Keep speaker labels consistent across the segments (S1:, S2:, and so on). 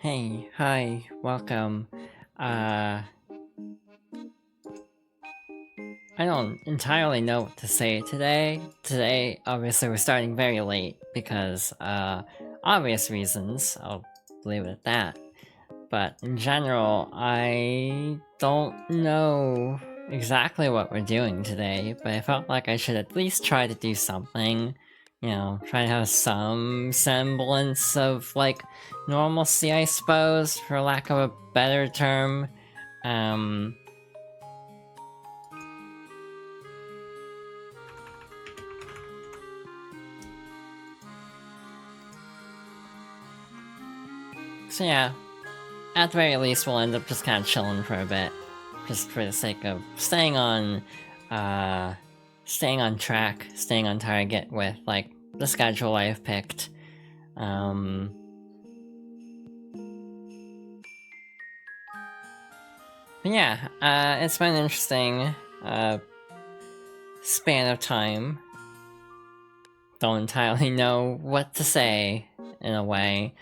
S1: Hey, hi, welcome. I don't entirely know what to say today. Today, obviously, we're starting very late because, obvious reasons. I'll leave it at that. But in general, I don't know exactly what we're doing today, but I felt like I should at least try to do something. You know, try to have some semblance of, like, normalcy, I suppose, for lack of a better term. Um... So yeah, at the very least, we'll end up just kind of chilling for a bit. Just for the sake of staying on track, staying on target with, like, the schedule I've picked. But yeah, it's been an interesting, span of time. Don't entirely know what to say, in a way.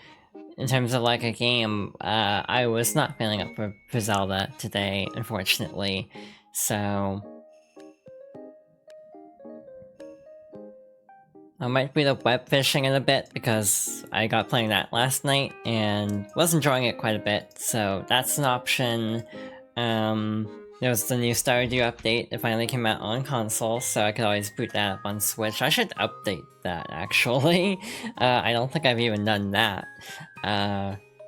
S1: In terms of, like, a game, I was not feeling up for Zelda today, unfortunately. So I might beat up Webfishing in a bit, because I got playing that last night, and was enjoying it quite a bit, so that's an option. There was the new Stardew update, it finally came out on console, so I could always boot that up on Switch. I should update that, actually. I don't think I've even done that.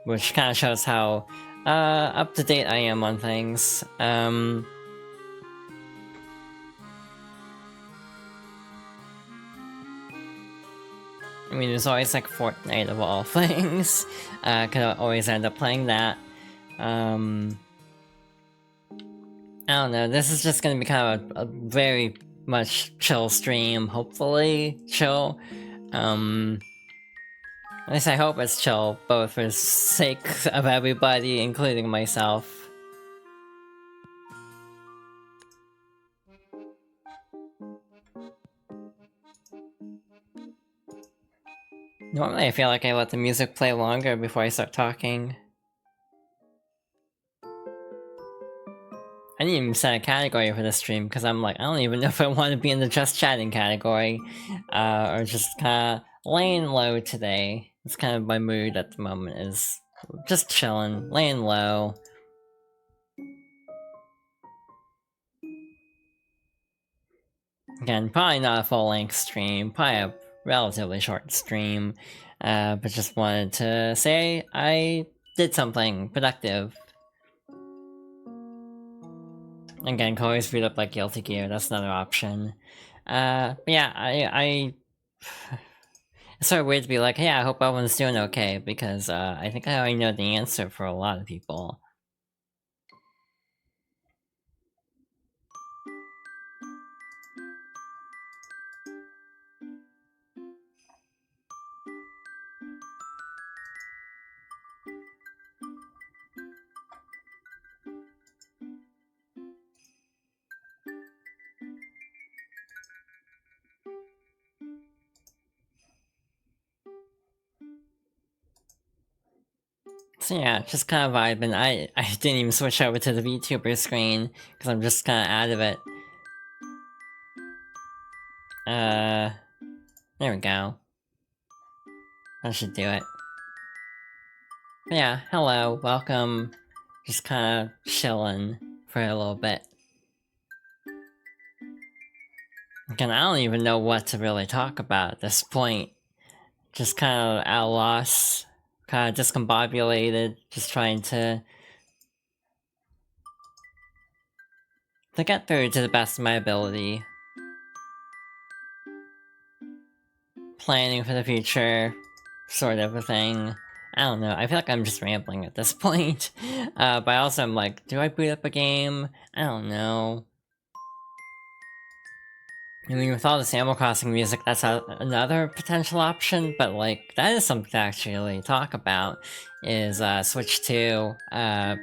S1: Which kind of shows how, up-to-date I am on things. I mean, there's always, like, Fortnite of all things. Could always end up playing that. I don't know, this is just gonna be kind of a very much chill stream, hopefully chill. At least I hope it's chill, both for the sake of everybody, including myself. Normally I feel like I let the music play longer before I start talking. I didn't even set a category for this stream, because I'm like, I don't even know if I want to be in the just chatting category, or just kinda laying low today. It's kind of my mood at the moment, is just chilling, laying low. Again, probably not a full-length stream, probably a relatively short stream, but just wanted to say I did something productive. Again, can always beat up, like, Guilty Gear, that's another option. But yeah, it's sort of weird to be like, hey, I hope everyone's doing okay, because I think I already know the answer for a lot of people. So yeah, just kind of vibing. I didn't even switch over to the VTuber screen, because I'm just kind of out of it. There we go. That should do it. But yeah, hello, welcome. Just kind of chilling for a little bit. Again, I don't even know what to really talk about at this point. Just kind of at a loss, kind of discombobulated, just trying to get through to the best of my ability. Planning for the future, sort of a thing. I don't know, I feel like I'm just rambling at this point. But also I'm like, do I boot up a game? I don't know. I mean, with all this Animal Crossing music, that's another potential option, but, like, that is something to actually talk about, is Switch 2, the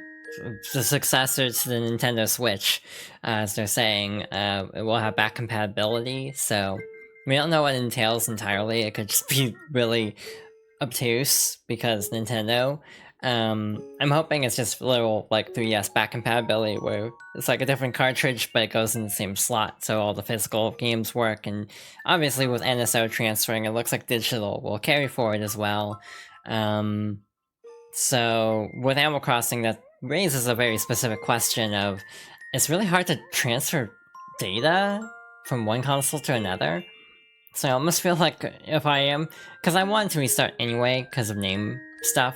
S1: successor to the Nintendo Switch, as they're saying. It will have back compatibility, so we don't know what it entails entirely. It could just be really obtuse, because Nintendo. I'm hoping it's just a little like 3DS back compatibility where it's like a different cartridge but it goes in the same slot so all the physical games work, and obviously with NSO transferring it looks like digital will carry forward as well. So with Animal Crossing that raises a very specific question of it's really hard to transfer data from one console to another. So I almost feel like if I am, because I wanted to restart anyway because of name stuff,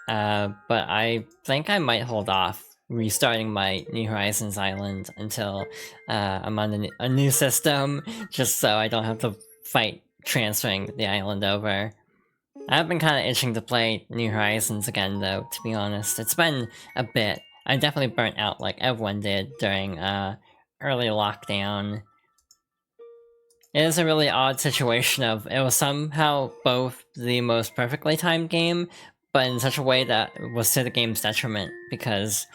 S1: but I think I might hold off restarting my New Horizons island until I'm on a new system, just so I don't have to fight transferring the island over. I've been kind of itching to play New Horizons again though, to be honest. It's been a bit. I definitely burnt out like everyone did during early lockdown. It is a really odd situation of it was somehow both the most perfectly timed game, but in such a way that was to the game's detriment, because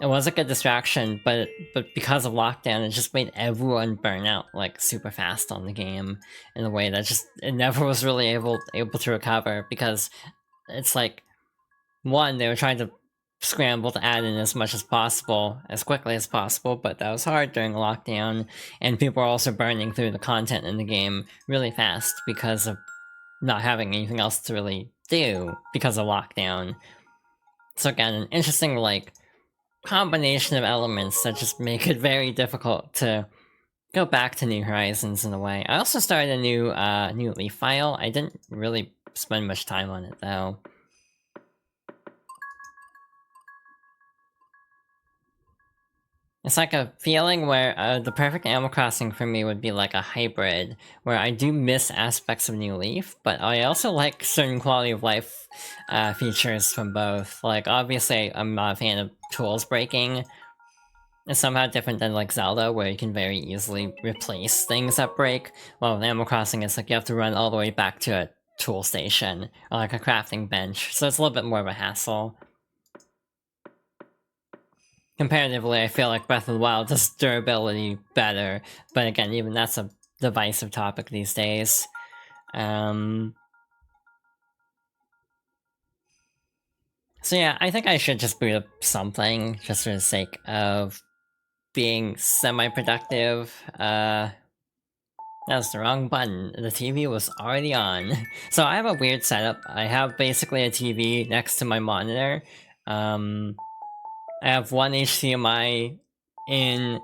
S1: it was a good distraction, but because of lockdown, it just made everyone burn out like super fast on the game in a way that just it never was really able to recover, because it's like, one, they were trying to scramble to add in as much as possible, as quickly as possible, but that was hard during lockdown, and people were also burning through the content in the game really fast because of not having anything else to really do because of lockdown. So again, an interesting, like, combination of elements that just make it very difficult to go back to New Horizons in a way. I also started a new Leaf file. I didn't really spend much time on it, though. It's like a feeling where the perfect Animal Crossing for me would be like a hybrid, where I do miss aspects of New Leaf, but I also like certain quality of life features from both. Like, obviously, I'm not a fan of tools breaking. It's somehow different than like Zelda, where you can very easily replace things that break. Well, in Animal Crossing, it's like you have to run all the way back to a tool station, or like a crafting bench, so it's a little bit more of a hassle. Comparatively, I feel like Breath of the Wild does durability better, but again, even that's a divisive topic these days. So yeah, I think I should just boot up something, just for the sake of being semi-productive. That was the wrong button. The TV was already on. So I have a weird setup. I have basically a TV next to my monitor. I have one HDMI in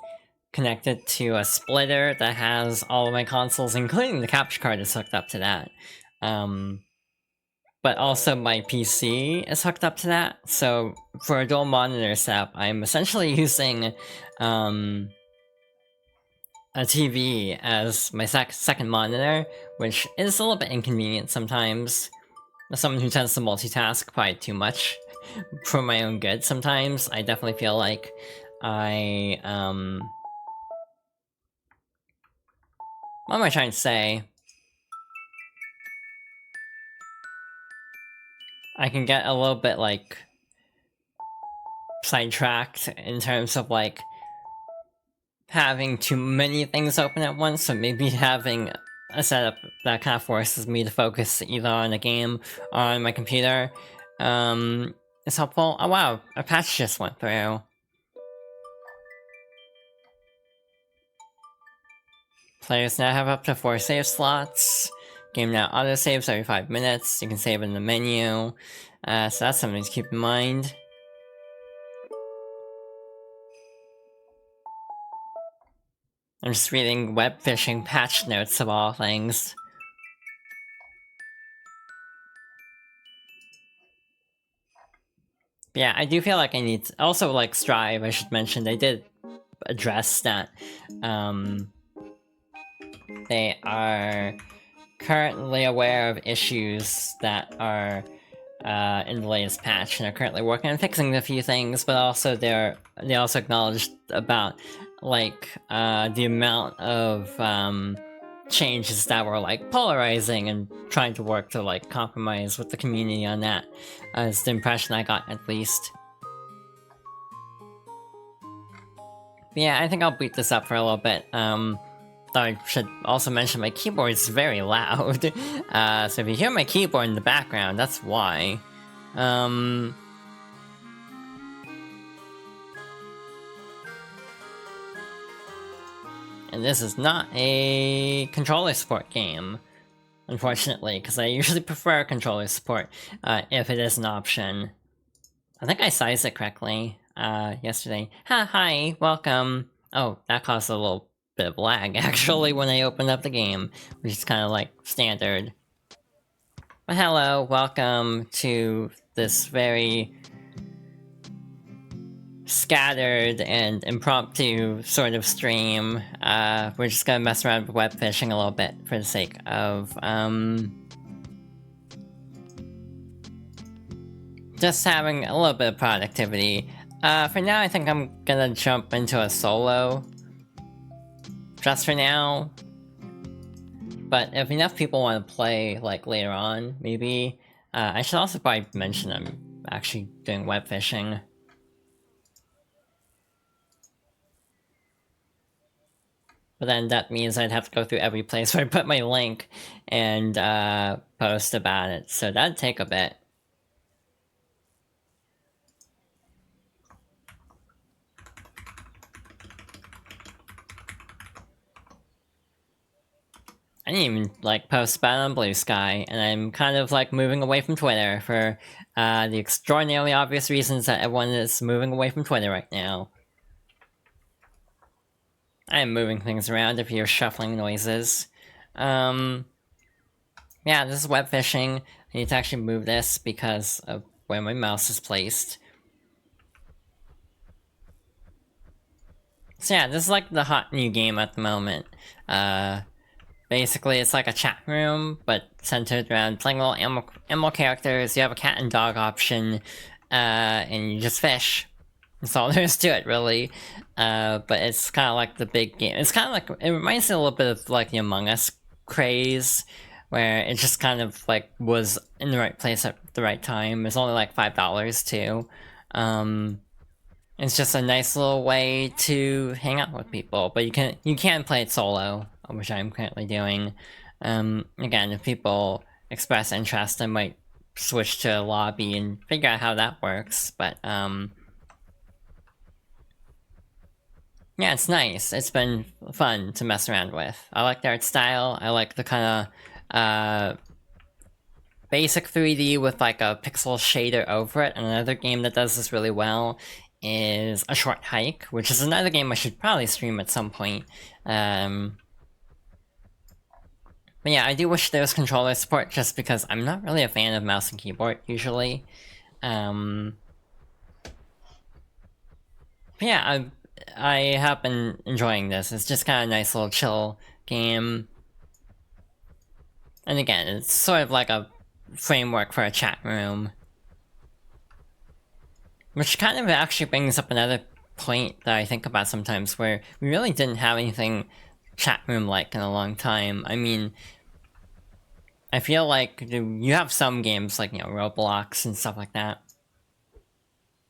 S1: connected to a splitter that has all of my consoles, including the capture card is hooked up to that. But also my PC is hooked up to that, so for a dual monitor setup, I'm essentially using a TV as my second monitor, which is a little bit inconvenient sometimes. As someone who tends to multitask probably too much for my own good sometimes, I definitely feel like I, what am I trying to say? I can get a little bit, like, sidetracked in terms of, like, having too many things open at once, so maybe having a setup that kind of forces me to focus either on a game or on my computer is helpful. Oh wow, a patch just went through. Players now have up to 4 save slots. Game now autosaves every 5 minutes. You can save in the menu. So that's something to keep in mind. I'm just reading Webfishing patch notes of all things. But yeah, I do feel like I need to, also, like, Strive, I should mention, they did address that. They are currently aware of issues that are in the latest patch, and are currently working on fixing a few things, but also they also acknowledged about, like, the amount of changes that were, like, polarizing, and trying to work to, like, compromise with the community on that, is the impression I got, at least. But yeah, I think I'll beat this up for a little bit. I should also mention my keyboard is very loud, so if you hear my keyboard in the background, that's why. And this is not a controller support game, unfortunately, because I usually prefer controller support if it is an option. I think I sized it correctly yesterday. Hi, welcome. Oh, that caused a little bit of lag, actually, when I opened up the game, which is kind of like standard. But hello, welcome to this very scattered and impromptu sort of stream. We're just gonna mess around with web fishing a little bit for the sake of, just having a little bit of productivity. For now, I think I'm gonna jump into a solo. Just for now. But if enough people want to play, like, later on, maybe... I should also probably mention I'm actually doing web fishing. But then that means I'd have to go through every place where I put my link and post about it, so that'd take a bit. I didn't even, like, post about it on Blue Sky, and I'm kind of, like, moving away from Twitter for the extraordinarily obvious reasons that everyone is moving away from Twitter right now. I am moving things around if you're shuffling noises. Yeah, this is web fishing. I need to actually move this because of where my mouse is placed. So yeah, this is like the hot new game at the moment. Basically, it's like a chat room, but centered around playing little animal characters. You have a cat and dog option, and you just fish. That's all there is to it, really. But it's kind of like the big game. It's kind of like, it reminds me a little bit of like the Among Us craze, where it just kind of like was in the right place at the right time. It's only like $5 too. It's just a nice little way to hang out with people, but you can play it solo, which I'm currently doing. Again, if people express interest, I might switch to a lobby and figure out how that works, but yeah, it's nice. It's been fun to mess around with. I like the art style. I like the kind of basic 3D with like a pixel shader over it. And another game that does this really well is A Short Hike, which is another game I should probably stream at some point. But yeah, I do wish there was controller support just because I'm not really a fan of mouse and keyboard usually. But yeah, I have been enjoying this. It's just kind of a nice little chill game. And again, it's sort of like a framework for a chat room. Which kind of actually brings up another point that I think about sometimes, where we really didn't have anything chat room-like in a long time. I mean, I feel like you have some games like, you know, Roblox and stuff like that.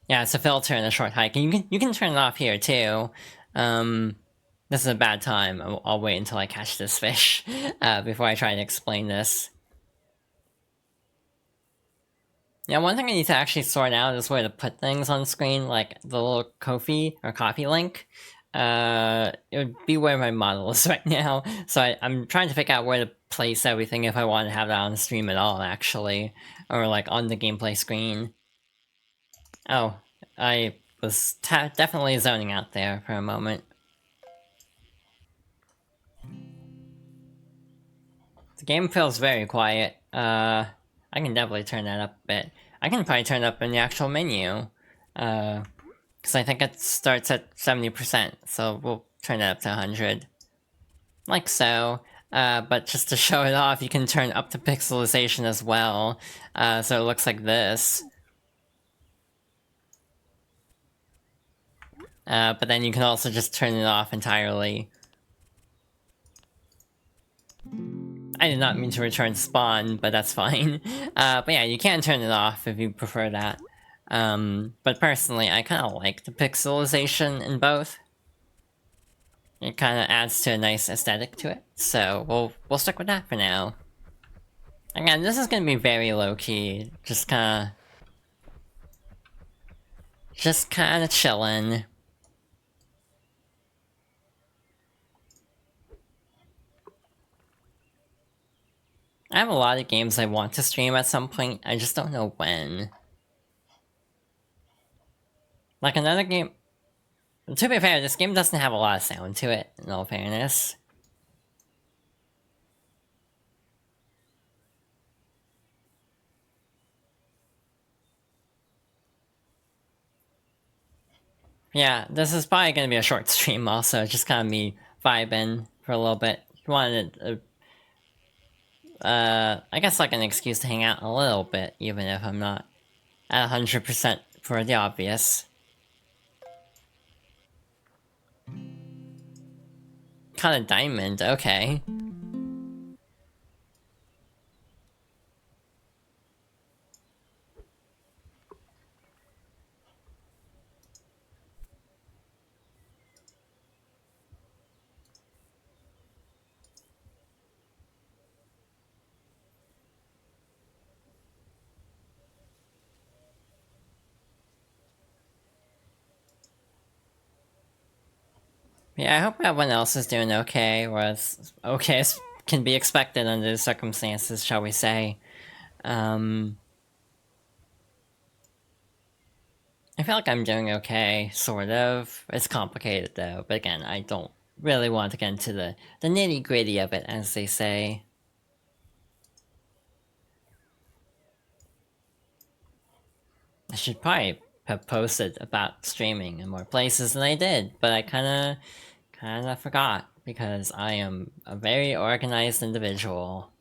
S1: Yeah, it's a filter in A Short Hike, and you can turn it off here too. This is a bad time. I'll wait until I catch this fish before I try to explain this. Yeah, one thing I need to actually sort out is where to put things on screen, like the little Ko-fi or coffee link. It would be where my model is right now, so I'm trying to figure out where to place everything if I want to have that on the stream at all, actually. Or like on the gameplay screen. Oh, I was definitely zoning out there for a moment. The game feels very quiet. I can definitely turn that up a bit. I can probably turn it up in the actual menu. Because I think it starts at 70%, so we'll turn it up to 100. Like so. But just to show it off, you can turn up the pixelization as well. So it looks like this. But then you can also just turn it off entirely. I did not mean to return spawn, but that's fine. But yeah, you can turn it off if you prefer that. But personally, I kind of like the pixelization in both. It kind of adds to a nice aesthetic to it, so we'll stick with that for now. Again, this is gonna be very low-key, just kind of Just kinda chillin'. I have a lot of games I want to stream at some point, I just don't know when. Like another game... To be fair, this game doesn't have a lot of sound to it, in all fairness. Yeah, this is probably gonna be a short stream also, just kind of me vibing for a little bit. Wanted, I guess like an excuse to hang out a little bit, even if I'm not at 100% for the obvious. Kind of diamond, okay. Yeah, I hope everyone else is doing okay, or as okay as can be expected under the circumstances, shall we say. I feel like I'm doing okay, sort of. It's complicated though, but again, I don't really want to get into the nitty-gritty of it, as they say. I should probably have posted about streaming in more places than I did, but I kinda forgot, because I am a very organized individual.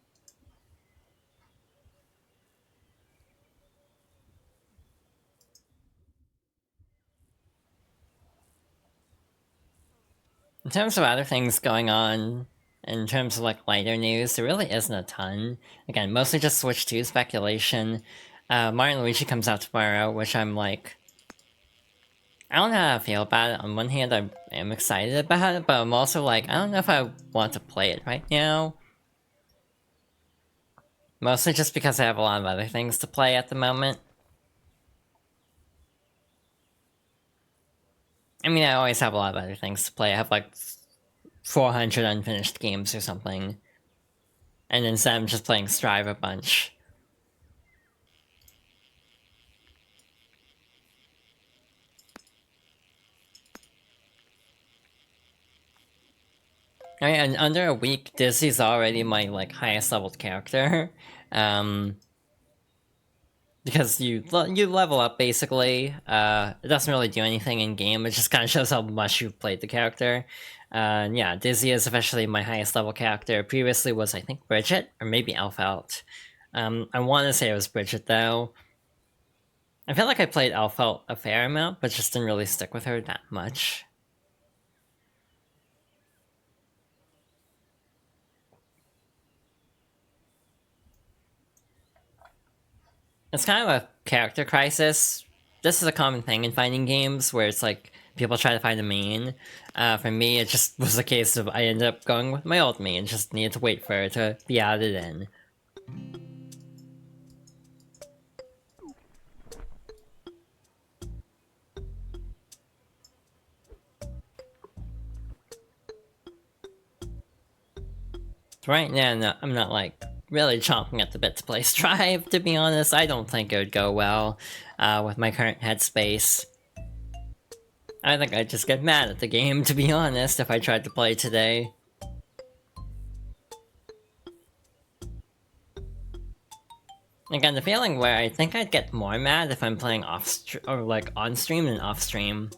S1: In terms of other things going on, in terms of like lighter news, there really isn't a ton. Again, mostly just Switch 2 speculation. Mario & Luigi comes out tomorrow, which I'm like... I don't know how I feel about it. On one hand, I am excited about it, but I'm also like, I don't know if I want to play it right now. Mostly just because I have a lot of other things to play at the moment. I mean, I always have a lot of other things to play. I have like 400 unfinished games or something. And instead I'm just playing Strive a bunch. I mean, in under a week, Dizzy's already my like highest leveled character. Because you level up basically. It doesn't really do anything in game. It just kind of shows how much you've played the character. Yeah, Dizzy is officially my highest level character. Previously was I think Bridget or maybe Alphelt. I want to say it was Bridget though. I feel like I played Alphelt a fair amount, but just didn't really stick with her that much. It's kind of a character crisis. This is a common thing in fighting games where it's like people try to find a main. For me, it just was a case of I ended up going with my old main and just needed to wait for it to be added in. Right now, no, I'm not like really chomping at the bit to play Strive, to be honest. I don't think it would go well with my current headspace. I think I'd just get mad at the game, to be honest, if I tried to play today. Again, the feeling where I think I'd get more mad if I'm playing or like on stream than off stream.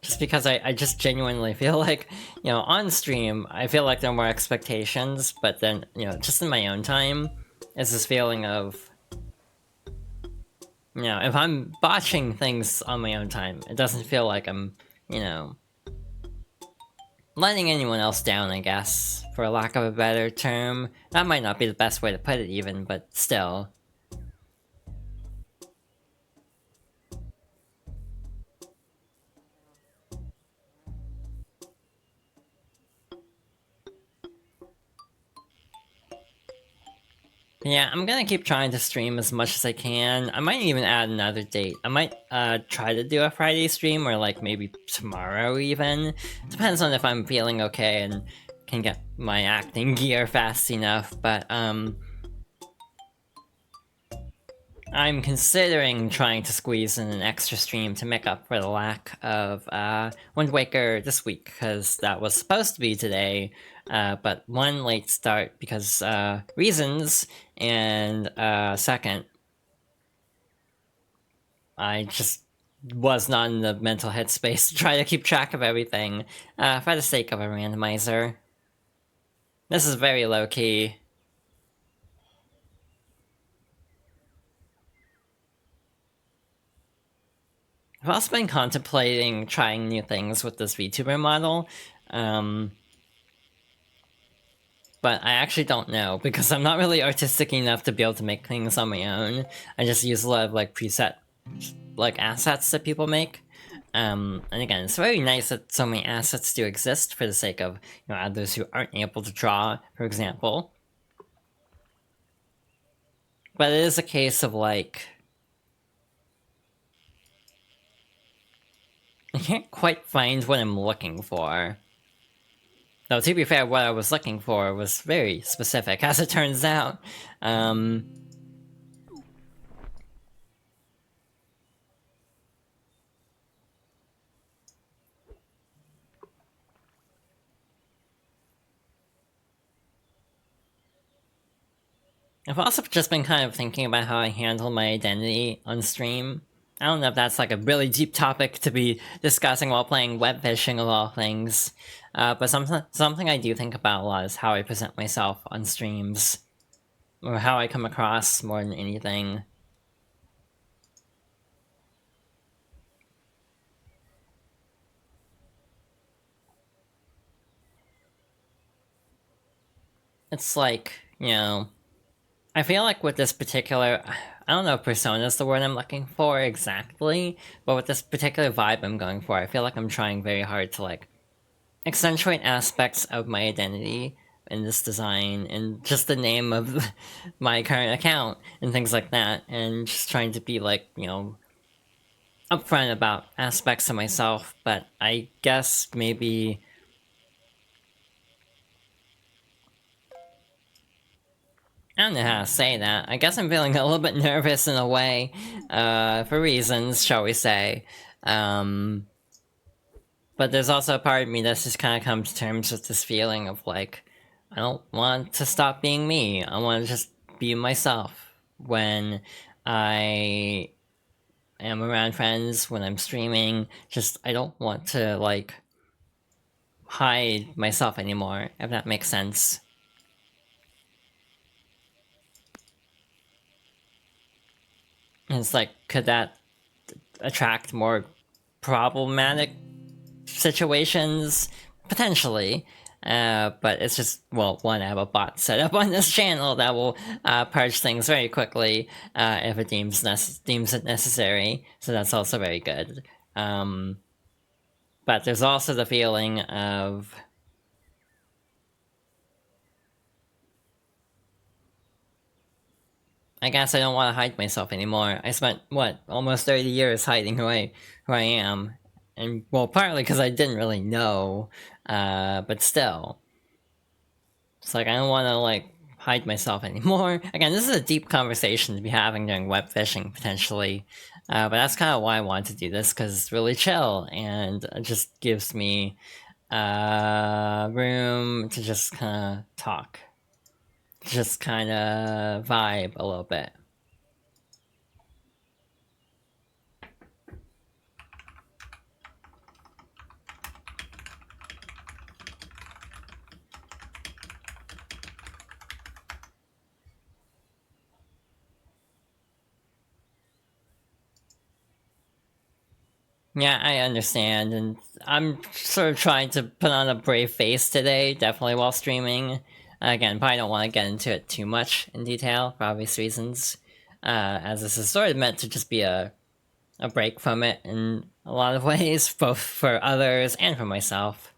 S1: Just because I just genuinely feel like, you know, on stream, I feel like there are more expectations, but then, you know, just in my own time, it's this feeling of, you know, if I'm botching things on my own time, it doesn't feel like I'm, you know, letting anyone else down, I guess, for lack of a better term. That might not be the best way to put it even, but still. Yeah, I'm gonna keep trying to stream as much as I can. I might even add another date. I might try to do a Friday stream, or like maybe tomorrow even. Depends on if I'm feeling okay and can get my acting gear fast enough, but I'm considering trying to squeeze in an extra stream to make up for the lack of Wind Waker this week, because that was supposed to be today, but one, late start because reasons, and second, I just was not in the mental headspace to try to keep track of everything for the sake of a randomizer. This is very low-key. I've also been contemplating trying new things with this VTuber model, but I actually don't know, because I'm not really artistic enough to be able to make things on my own. I just use a lot of like preset like assets that people make. And again, it's very nice that so many assets do exist for the sake of, you know, others who aren't able to draw, for example. But it is a case of like, I can't quite find what I'm looking for. Though, to be fair, what I was looking for was very specific, as it turns out. I've also just been kind of thinking about how I handle my identity on stream. I don't know if that's like a really deep topic to be discussing while playing Webfishing of all things, but something I do think about a lot is how I present myself on streams, or how I come across more than anything. It's like, you know, I feel like with this particular, I don't know if persona is the word I'm looking for exactly, but with this particular vibe I'm going for, I feel like I'm trying very hard to like accentuate aspects of my identity in this design and just the name of my current account and things like that, and just trying to be like, you know, upfront about aspects of myself. But I guess maybe I don't know how to say that. I guess I'm feeling a little bit nervous in a way, for reasons, shall we say. But there's also a part of me that's just kind of come to terms with this feeling of like, I don't want to stop being me. I want to just be myself when I am around friends, when I'm streaming. Just, I don't want to like hide myself anymore, if that makes sense. And it's like, could that attract more problematic situations? Potentially. But it's just, well, one, I have a bot set up on this channel that will purge things very quickly if it deems it necessary, so that's also very good. But there's also the feeling of, I guess I don't want to hide myself anymore. I spent, what, almost 30 years hiding who I am. And, well, partly because I didn't really know, but still. It's like, I don't want to, like, hide myself anymore. Again, this is a deep conversation to be having during web fishing, potentially. But that's kind of why I wanted to do this, because it's really chill, and it just gives me room to just kind of talk. Just kind of vibe a little bit. Yeah, I understand, and I'm sort of trying to put on a brave face today, definitely while streaming. Again, probably don't want to get into it too much in detail, for obvious reasons, as this is sort of meant to just be a break from it in a lot of ways, both for others and for myself.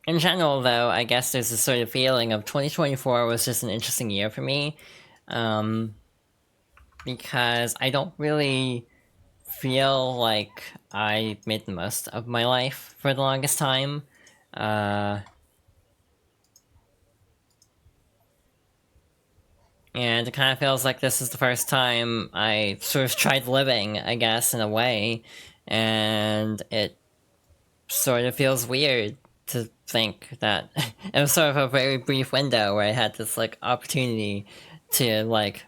S1: in general, though, I guess there's this sort of feeling of 2024 was just an interesting year for me. Because I don't really feel like I made the most of my life for the longest time. And it kind of feels like this is the first time I sort of tried living, I guess, in a way. And it sort of feels weird to think that it was sort of a very brief window where I had this, like, opportunity to, like,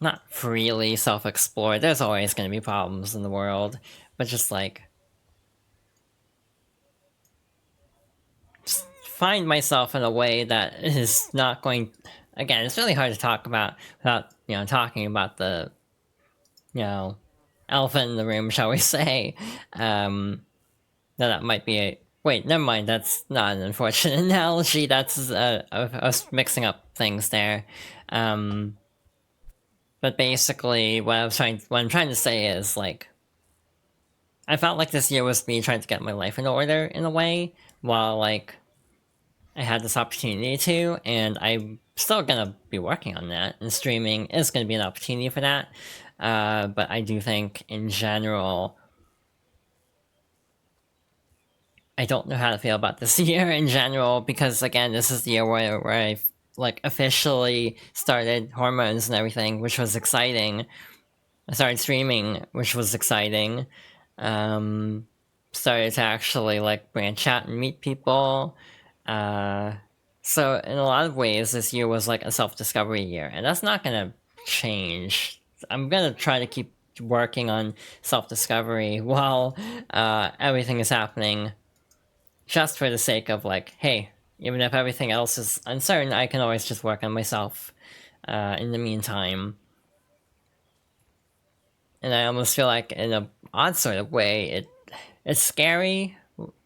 S1: not freely self-explore. There's always going to be problems in the world, but just, like, find myself in a way that is not going. Again, it's really hard to talk about without talking about the elephant in the room, shall we say. That might be a wait. Never mind. That's not an unfortunate analogy. That's us mixing up things there. But basically, what I'm trying to say is, like, I felt like this year was me trying to get my life in order in a way, while, like, I had this opportunity to, and I'm still gonna be working on that, and streaming is gonna be an opportunity for that. But I do think, in general, I don't know how to feel about this year in general, because, again, this is the year where I, like, officially started hormones and everything, which was exciting. I started streaming, which was exciting. Started to actually, like, branch out and meet people. So in a lot of ways, this year was like a self-discovery year, and that's not gonna change. I'm gonna try to keep working on self-discovery while everything is happening, just for the sake of, like, hey, even if everything else is uncertain, I can always just work on myself in the meantime. And I almost feel like, in an odd sort of way, it's scary.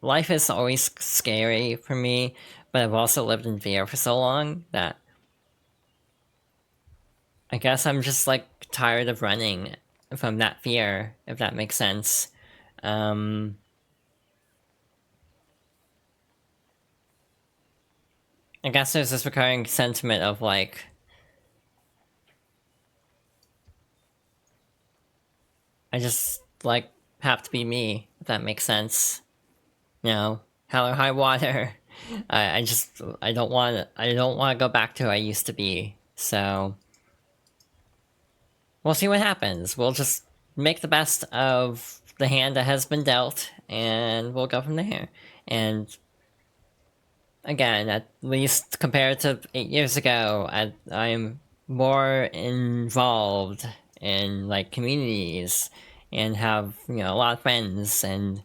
S1: Life is always scary for me, but I've also lived in fear for so long that I guess I'm just, like, tired of running from that fear, if that makes sense. I guess there's this recurring sentiment of, like, I just, like, have to be me, if that makes sense. Hell or high water. I don't want to go back to who I used to be. So we'll see what happens. We'll just make the best of the hand that has been dealt, and we'll go from there. And again, at least compared to 8 years ago, I'm more involved in, like, communities, and have a lot of friends and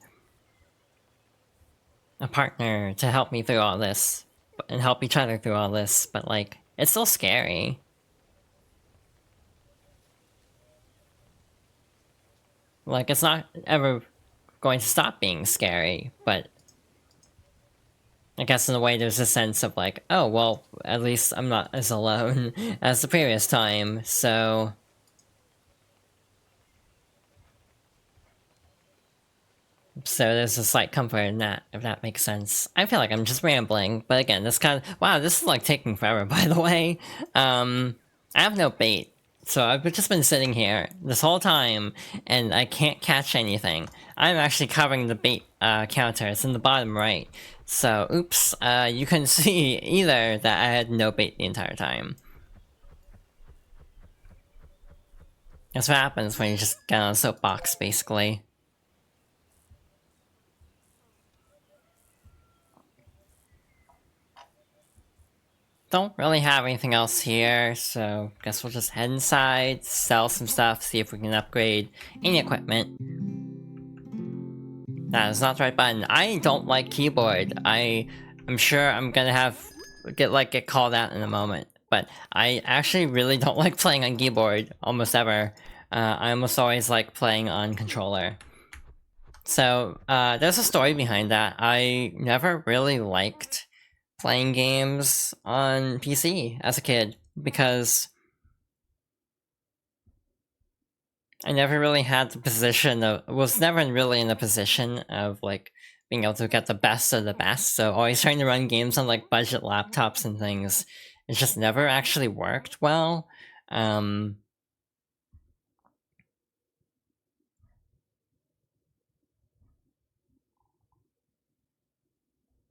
S1: a partner to help me through all this, and help each other through all this. But, like, it's still scary. Like, it's not ever going to stop being scary, but I guess in a way there's a sense of, like, oh, well, at least I'm not as alone as the previous time, so there's a slight comfort in that, if that makes sense. I feel like I'm just rambling, but again, this kind of, wow, this is, like, taking forever, by the way. I have no bait, so I've just been sitting here this whole time, and I can't catch anything. I'm actually covering the bait counter. It's in the bottom right. So, oops, you couldn't see either that I had no bait the entire time. That's what happens when you just get on a soapbox, basically. Don't really have anything else here, so guess we'll just head inside, sell some stuff, see if we can upgrade any equipment. That is not the right button. I don't like keyboard. I'm sure I'm gonna get called out in a moment, but I actually really don't like playing on keyboard almost ever. I almost always like playing on controller. So there's a story behind that. I never really liked playing games on PC as a kid, because I never really had the position of, was never really in a position of, like, being able to get the best of the best. So always trying to run games on like budget laptops and things, it just never actually worked well. Oh,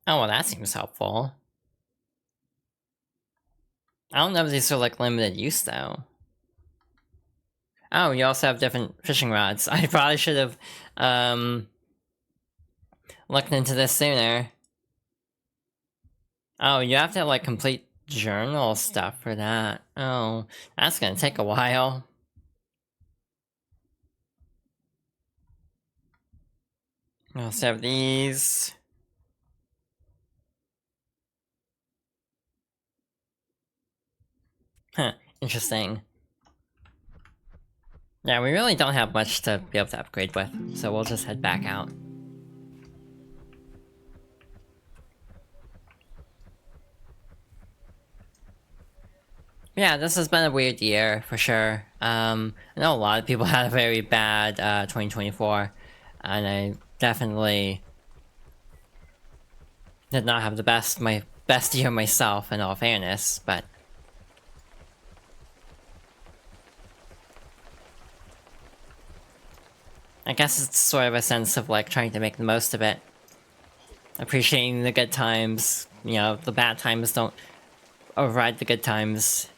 S1: well, that seems helpful. I don't know if these are like limited use though. Oh, you also have different fishing rods. I probably should have looked into this sooner. Oh, you have to like complete journal stuff for that. Oh, that's gonna take a while. I also have these. Huh, interesting. Yeah, we really don't have much to be able to upgrade with, so we'll just head back out. Yeah, this has been a weird year, for sure. I know a lot of people had a very bad 2024, and I definitely did not have my best year myself, in all fairness, but I guess it's sort of a sense of like trying to make the most of it. Appreciating the good times, you know, the bad times don't override the good times.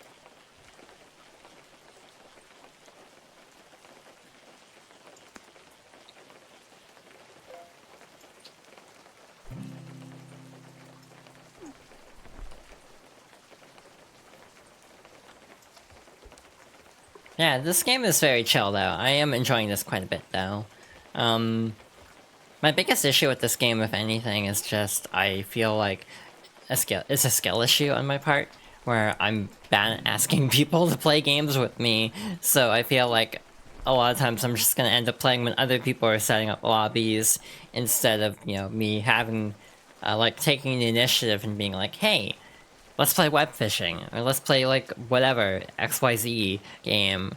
S1: Yeah, this game is very chill though. I am enjoying this quite a bit though. My biggest issue with this game, if anything, is just I feel like it's a skill issue on my part, where I'm bad at asking people to play games with me, so I feel like a lot of times I'm just gonna end up playing when other people are setting up lobbies, instead of, you know, me having, like, taking the initiative and being like, hey, let's play Webfishing, or let's play, like, whatever, XYZ game.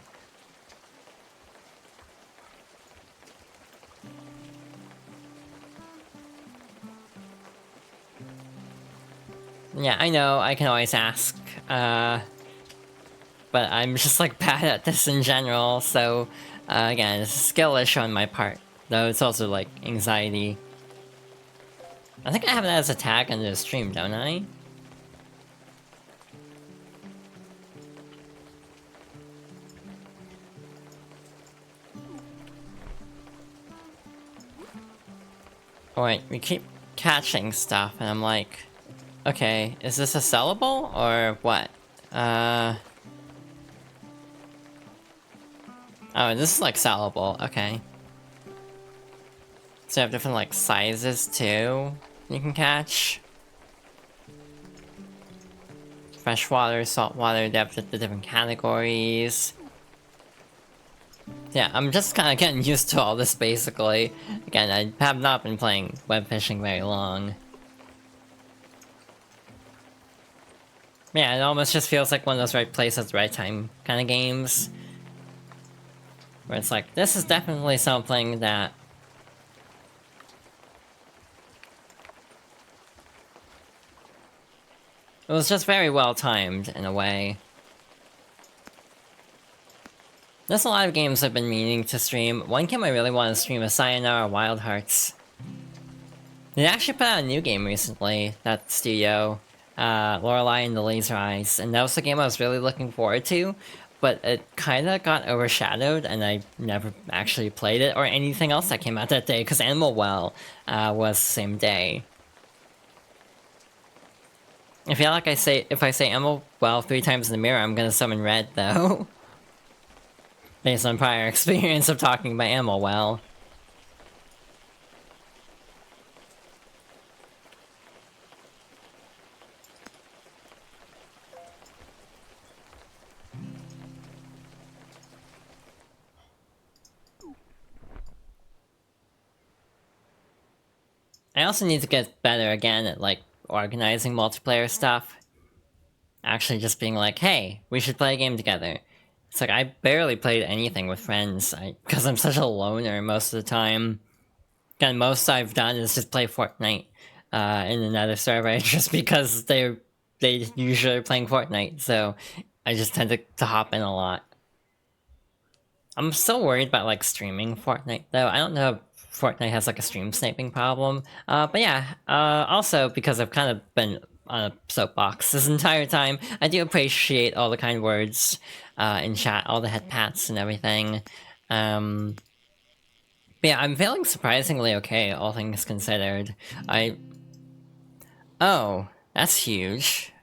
S1: Yeah, I know, I can always ask, but I'm just like bad at this in general, so again, it's a skill issue on my part, though it's also like anxiety. I think I have that as a tag under the stream, don't I? Oh wait, we keep catching stuff, and I'm like, okay, is this a sellable, or what? Oh, this is like sellable, okay. So you have different like sizes too you can catch. Freshwater, saltwater, depth of the different categories. Yeah, I'm just kind of getting used to all this basically. Again, I have not been playing web fishing very long. Yeah, it almost just feels like one of those right place at the right time kind of games. Where it's like, this is definitely something that... It was just very well timed, in a way. There's a lot of games I've been meaning to stream. One game I really want to stream is Sayonara Wild Hearts. They actually put out a new game recently, that studio, Lorelei and the Laser Eyes, and that was the game I was really looking forward to, but it kinda got overshadowed, and I never actually played it, or anything else that came out that day, because Animal Well was the same day. I feel like if I say Animal Well 3 times in the mirror, I'm gonna summon Red, though. Based on prior experience of talking about Animal Well. I also need to get better again at, like, organizing multiplayer stuff. Actually just being like, hey, we should play a game together. It's like, I barely played anything with friends, because I'm such a loner most of the time. again, most I've done is just play Fortnite in another server, just because they usually are playing Fortnite, so I just tend to hop in a lot. I'm still worried about like streaming Fortnite though. I don't know if Fortnite has like a stream sniping problem. But yeah, also because I've kind of been on a soapbox this entire time, I do appreciate all the kind words in chat, all the head pats and everything. But yeah, I'm feeling surprisingly okay, all things considered. Oh, that's huge.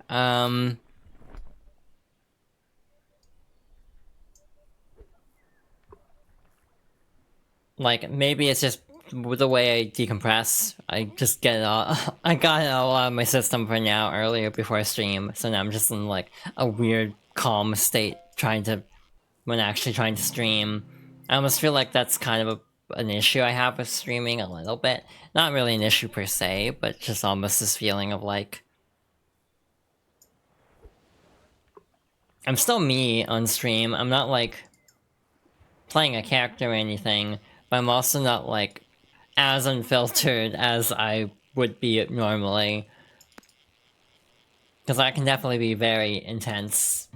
S1: Like, maybe it's just the way I decompress. I just get it all. I got it all out of my system for now earlier before I stream, so now I'm just in like a weird calm state when actually trying to stream. I almost feel like that's kind of an issue I have with streaming a little bit. Not really an issue per se, but just almost this feeling of like, I'm still me on stream. I'm not like playing a character or anything, but I'm also not like as unfiltered as I would be normally. Because that can definitely be very intense.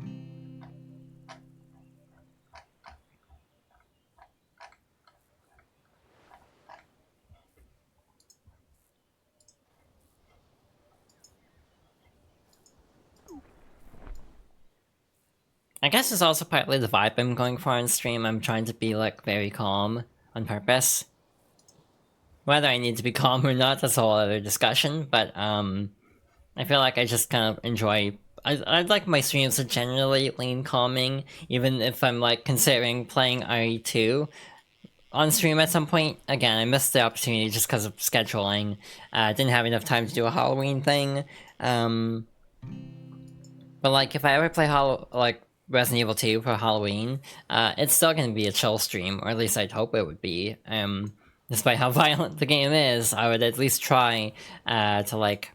S1: I guess it's also partly the vibe I'm going for on stream. I'm trying to be like very calm on purpose. Whether I need to be calm or not, that's a whole other discussion, but I feel like I just kind of enjoy... I'd like my streams to generally lean calming, even if I'm like considering playing RE2 on stream at some point. Again, I missed the opportunity just because of scheduling. Didn't have enough time to do a Halloween thing. But like, if I ever play Resident Evil 2 for Halloween, it's still gonna be a chill stream, or at least I'd hope it would be. Despite how violent the game is, I would at least try to like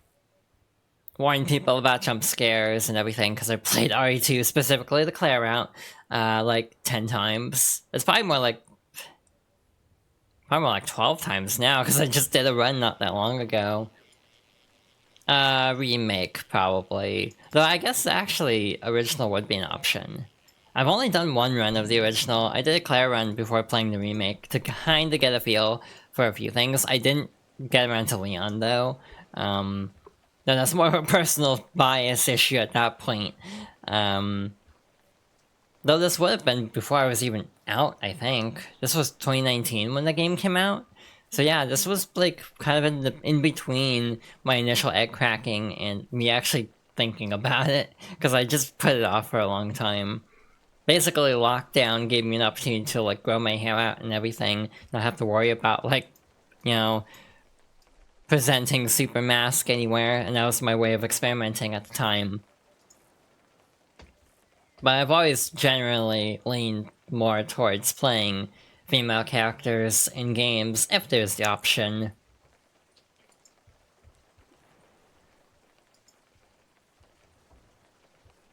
S1: warn people about jump scares and everything, because I played RE2 specifically, the Claire route, like 10 times. It's probably more like 12 times now, because I just did a run not that long ago. Remake, probably. Though I guess actually original would be an option. I've only done one run of the original. I did a Claire run before playing the remake to kind of get a feel for a few things. I didn't get around to Leon, though. Then that's more of a personal bias issue at that point. Though this would have been before I was even out, I think. This was 2019 when the game came out. So yeah, this was like kind of in between my initial egg cracking and me actually thinking about it, because I just put it off for a long time. Basically, lockdown gave me an opportunity to like grow my hair out and everything, not have to worry about like, you know, presenting super mask anywhere, and that was my way of experimenting at the time. But I've always generally leaned more towards playing female characters in games, if there's the option.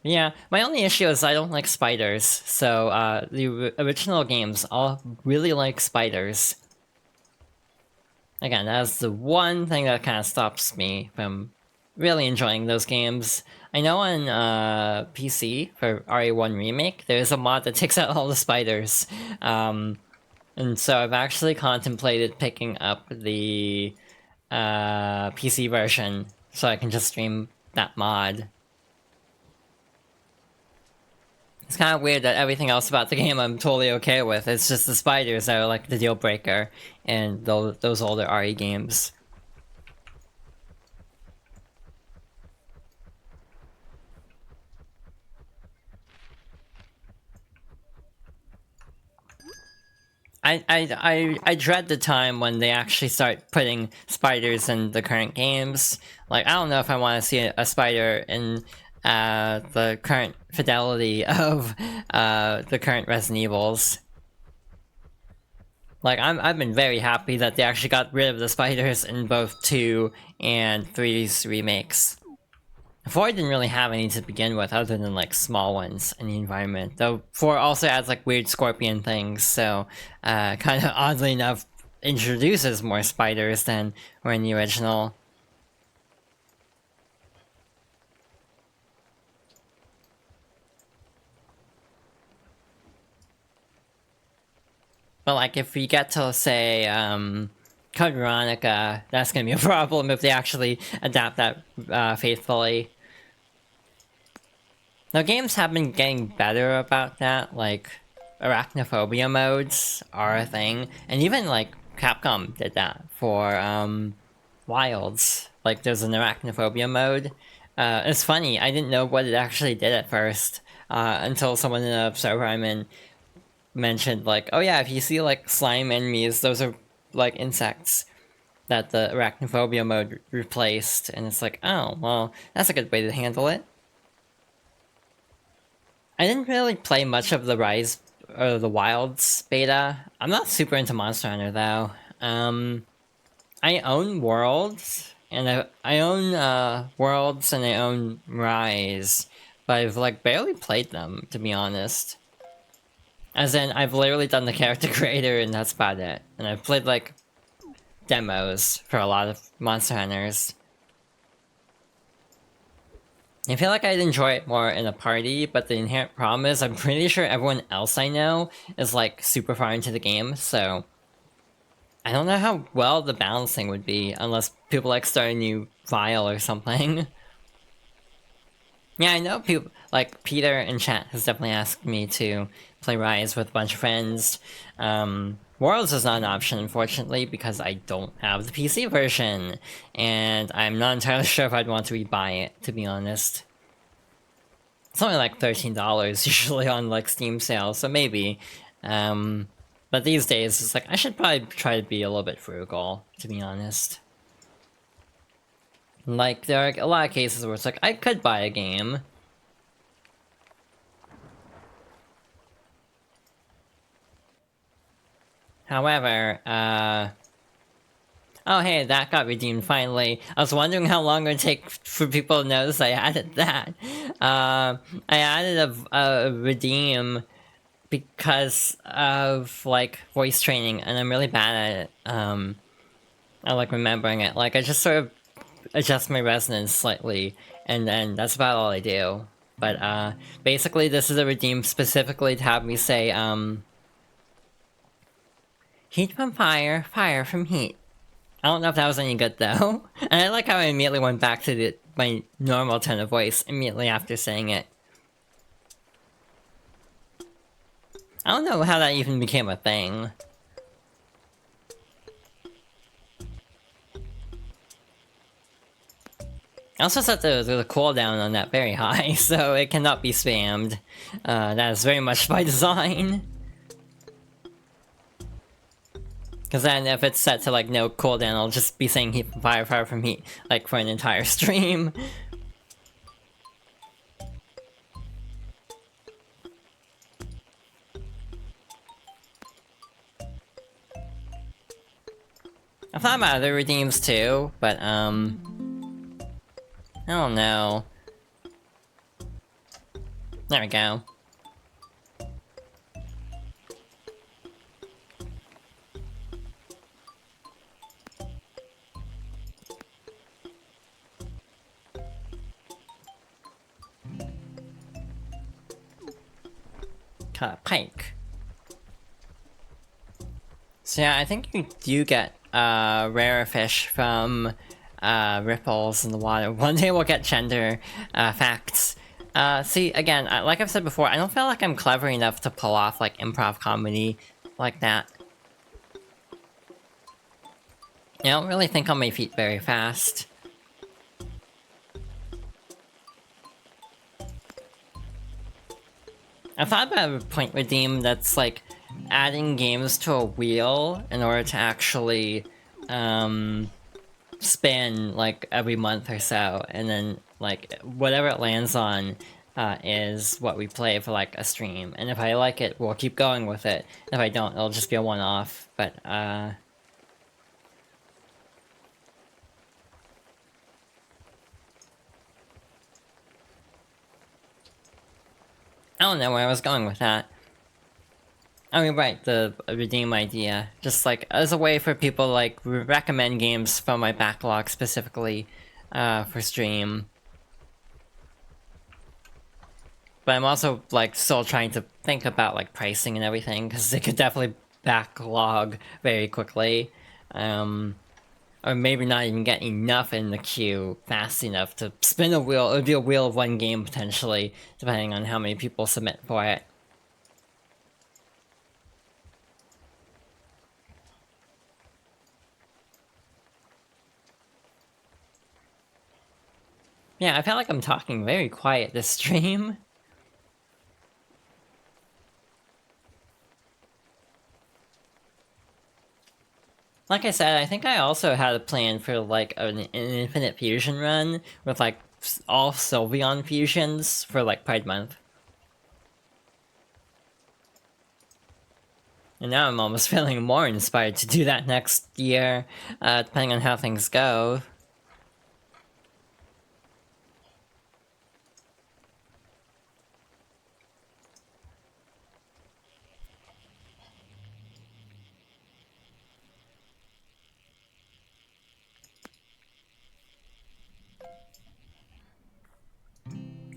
S1: Yeah, my only issue is I don't like spiders, so the original games all really like spiders. Again, that's the one thing that kind of stops me from really enjoying those games. I know on PC, for RE1 Remake, there's a mod that takes out all the spiders. And so I've actually contemplated picking up the PC version so I can just stream that mod. It's kind of weird that everything else about the game I'm totally okay with. It's just the spiders that are like the deal breaker in those older RE games. I dread the time when they actually start putting spiders in the current games. Like, I don't know if I want to see a spider in the current fidelity of the current Resident Evils. Like, I've been very happy that they actually got rid of the spiders in both 2 and 3's remakes. 4 didn't really have any to begin with, other than like small ones in the environment. Though 4 also adds like weird scorpion things, so kind of oddly enough, introduces more spiders than were in the original. But like, if we get to say Code Veronica, that's gonna be a problem if they actually adapt that faithfully. Now, games have been getting better about that, like, arachnophobia modes are a thing, and even, like, Capcom did that for, Wilds. Like, there's an arachnophobia mode. It's funny, I didn't know what it actually did at first, until someone in a server I'm in mentioned, like, oh yeah, if you see, like, slime enemies, those are, like, insects that the arachnophobia mode replaced, and it's like, oh, well, that's a good way to handle it. I didn't really play much of the Rise or the Wilds beta. I'm not super into Monster Hunter though. I own Worlds, and I own Worlds and I own Rise, but I've like barely played them, to be honest. As in, I've literally done the character creator and that's about it. And I've played like demos for a lot of Monster Hunters. I feel like I'd enjoy it more in a party, but the inherent problem is I'm pretty sure everyone else I know is like super far into the game, so I don't know how well the balancing would be unless people like start a new file or something. Yeah, I know people like Peter in chat has definitely asked me to play Rise with a bunch of friends. Worlds is not an option, unfortunately, because I don't have the PC version, and I'm not entirely sure if I'd want to rebuy it, to be honest. It's only like $13 usually on like Steam sales, so maybe. But these days, it's like I should probably try to be a little bit frugal, to be honest. Like, there are a lot of cases where it's like, I could buy a game. However, oh hey, that got redeemed finally. I was wondering how long it would take for people to notice I added that. I added a redeem because of, like, voice training, and I'm really bad at it. I like remembering it. Like, I just sort of adjust my resonance slightly, and then that's about all I do. But, basically this is a redeem specifically to have me say, heat from fire, fire from heat. I don't know if that was any good, though. And I like how I immediately went back to my normal tone of voice immediately after saying it. I don't know how that even became a thing. I also set the cooldown on that very high, so it cannot be spammed. That is very much by design. Because then if it's set to like no cooldown, I'll just be saying heat from fire, fire from heat, like for an entire stream. I've thought about other redeems too, but I don't know. There we go. Cut a pike. So yeah, I think you do get rarer fish from ripples in the water. One day we'll get gender facts. See, again, like I've said before, I don't feel like I'm clever enough to pull off like improv comedy like that. I don't really think on my feet very fast. I thought about a point redeem that's like adding games to a wheel in order to actually spin like every month or so, and then like whatever it lands on is what we play for like a stream. And if I like it, we'll keep going with it. If I don't, it'll just be a one-off. But I don't know where I was going with that. I mean, right, the redeem idea. Just like as a way for people to like recommend games from my backlog specifically for stream. But I'm also like still trying to think about like pricing and everything because it could definitely backlog very quickly. Or maybe not even get enough in the queue fast enough to spin a wheel. It would be a wheel of one game potentially, depending on how many people submit for it. Yeah, I feel like I'm talking very quiet this stream. Like I said, I think I also had a plan for like an infinite fusion run with like all Sylveon fusions for like Pride Month. And now I'm almost feeling more inspired to do that next year, depending on how things go.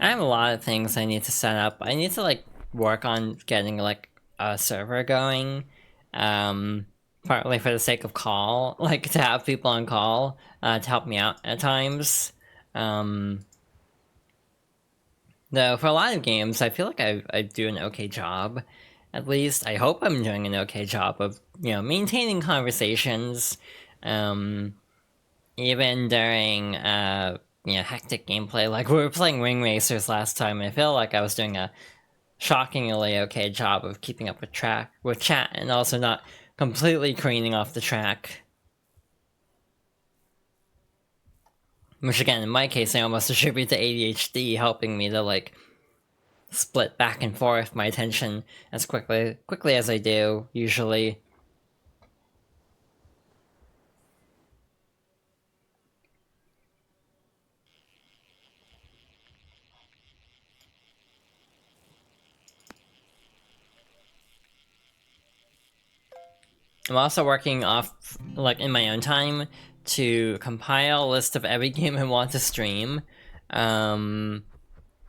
S1: I have a lot of things I need to set up. I need to like work on getting like a server going. Partly for the sake of call, like to have people on call to help me out at times. Though for a lot of games, I feel like I do an okay job. At least I hope I'm doing an okay job of maintaining conversations, even during hectic gameplay. Like we were playing Ring Racers last time, and I feel like I was doing a shockingly okay job of keeping up with chat, and also not completely careening off the track. Which again, in my case, I almost attribute to ADHD helping me to like split back and forth my attention as quickly as I do usually. I'm also working off like in my own time to compile a list of every game I want to stream,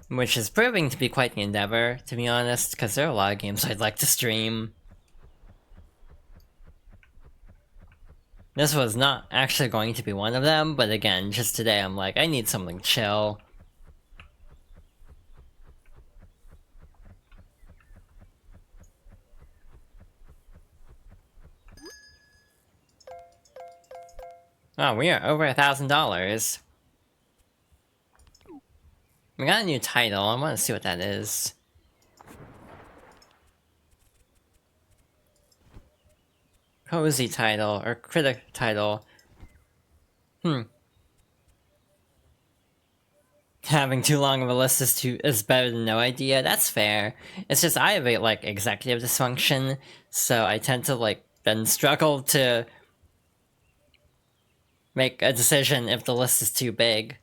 S1: which is proving to be quite the endeavor, to be honest, because there are a lot of games I'd like to stream. This was not actually going to be one of them, but again, just today I'm like, I need something chill. Oh, we are over $1,000. We got a new title, I want to see what that is. Cozy title, or critic title. Having too long of a list is better than no idea. That's fair. It's just I have a like executive dysfunction, so I tend to like then struggle to make a decision if the list is too big.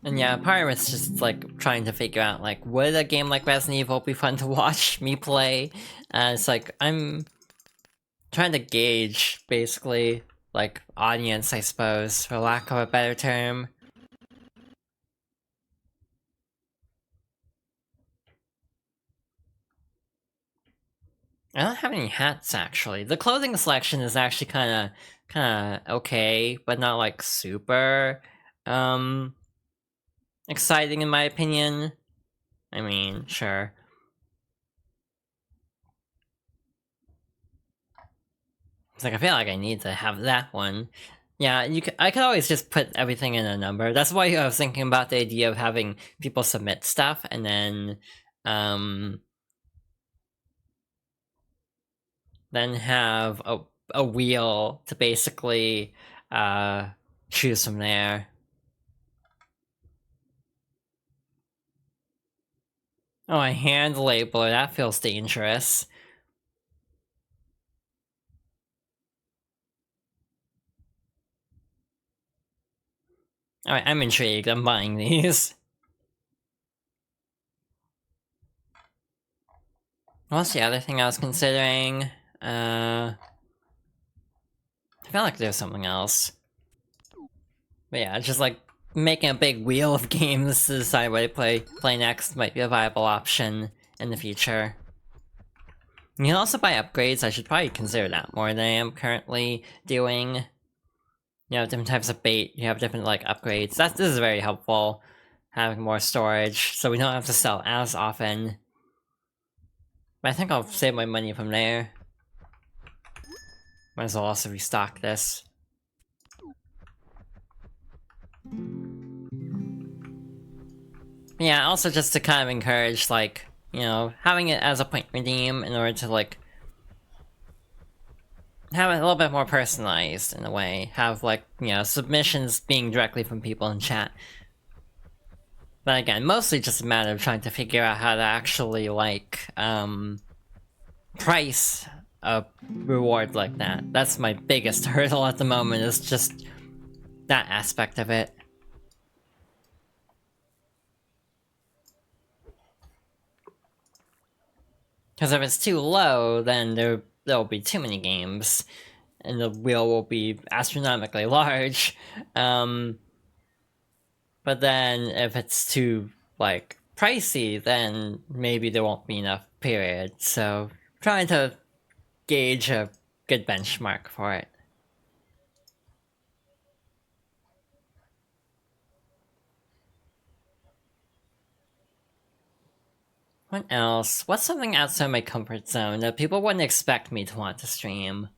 S1: And yeah, part of it's just like trying to figure out like would a game like Resident Evil be fun to watch me play? It's like I'm trying to gauge basically like audience, I suppose, for lack of a better term. I don't have any hats actually. The clothing selection is actually kind of okay, but not like super exciting in my opinion. I mean, sure. It's like I feel like I need to have that one. Yeah, I could always just put everything in a number. That's why I was thinking about the idea of having people submit stuff and then then have a wheel to basically choose from there. Oh, a hand labeler, that feels dangerous. Alright, I'm intrigued, I'm buying these. What's the other thing I was considering? I feel like there's something else. But yeah, just like making a big wheel of games to decide what to play next might be a viable option in the future. You can also buy upgrades. I should probably consider that more than I am currently doing. You know, different types of bait, you have different like upgrades. This is very helpful, having more storage, so we don't have to sell as often. But I think I'll save my money from there. Might as well also restock this. Yeah, also just to kind of encourage, like, you know, having it as a point redeem in order to, like, have it a little bit more personalized in a way. Have, like, you know, submissions being directly from people in chat. But again, mostly just a matter of trying to figure out how to actually, like, price a reward like that. That's my biggest hurdle at the moment, is just that aspect of it. Because if it's too low, then there'll be too many games, and the wheel will be astronomically large. But then if it's too, like, pricey, then maybe there won't be enough, period. So, trying to gauge a good benchmark for it. What else? What's something outside my comfort zone that people wouldn't expect me to want to stream?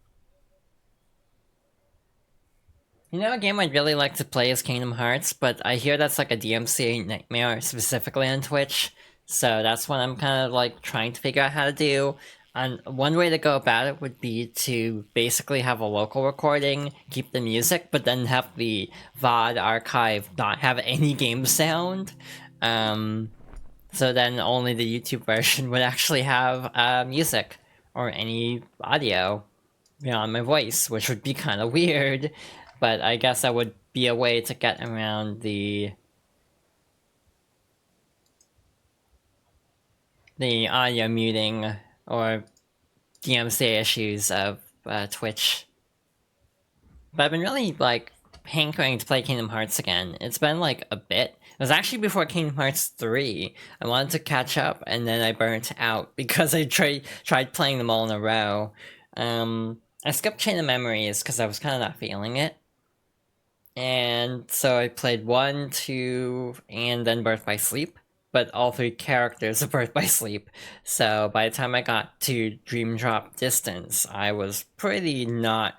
S1: You know, a game I'd really like to play is Kingdom Hearts, but I hear that's like a DMCA nightmare, specifically on Twitch. So that's what I'm kind of like trying to figure out how to do. And one way to go about it would be to basically have a local recording, keep the music, but then have the VOD archive not have any game sound. So then only the YouTube version would actually have music or any audio beyond my voice, which would be kind of weird. But I guess that would be a way to get around the audio muting or DMCA issues of Twitch. But I've been really, like, hankering to play Kingdom Hearts again. It's been, like, a bit. It was actually before Kingdom Hearts 3. I wanted to catch up, and then I burnt out because I tried playing them all in a row. I skipped Chain of Memories because I was kind of not feeling it. And so I played 1, 2, and then Birth by Sleep. But all 3 characters are Birth by Sleep. So by the time I got to Dream Drop Distance, I was pretty much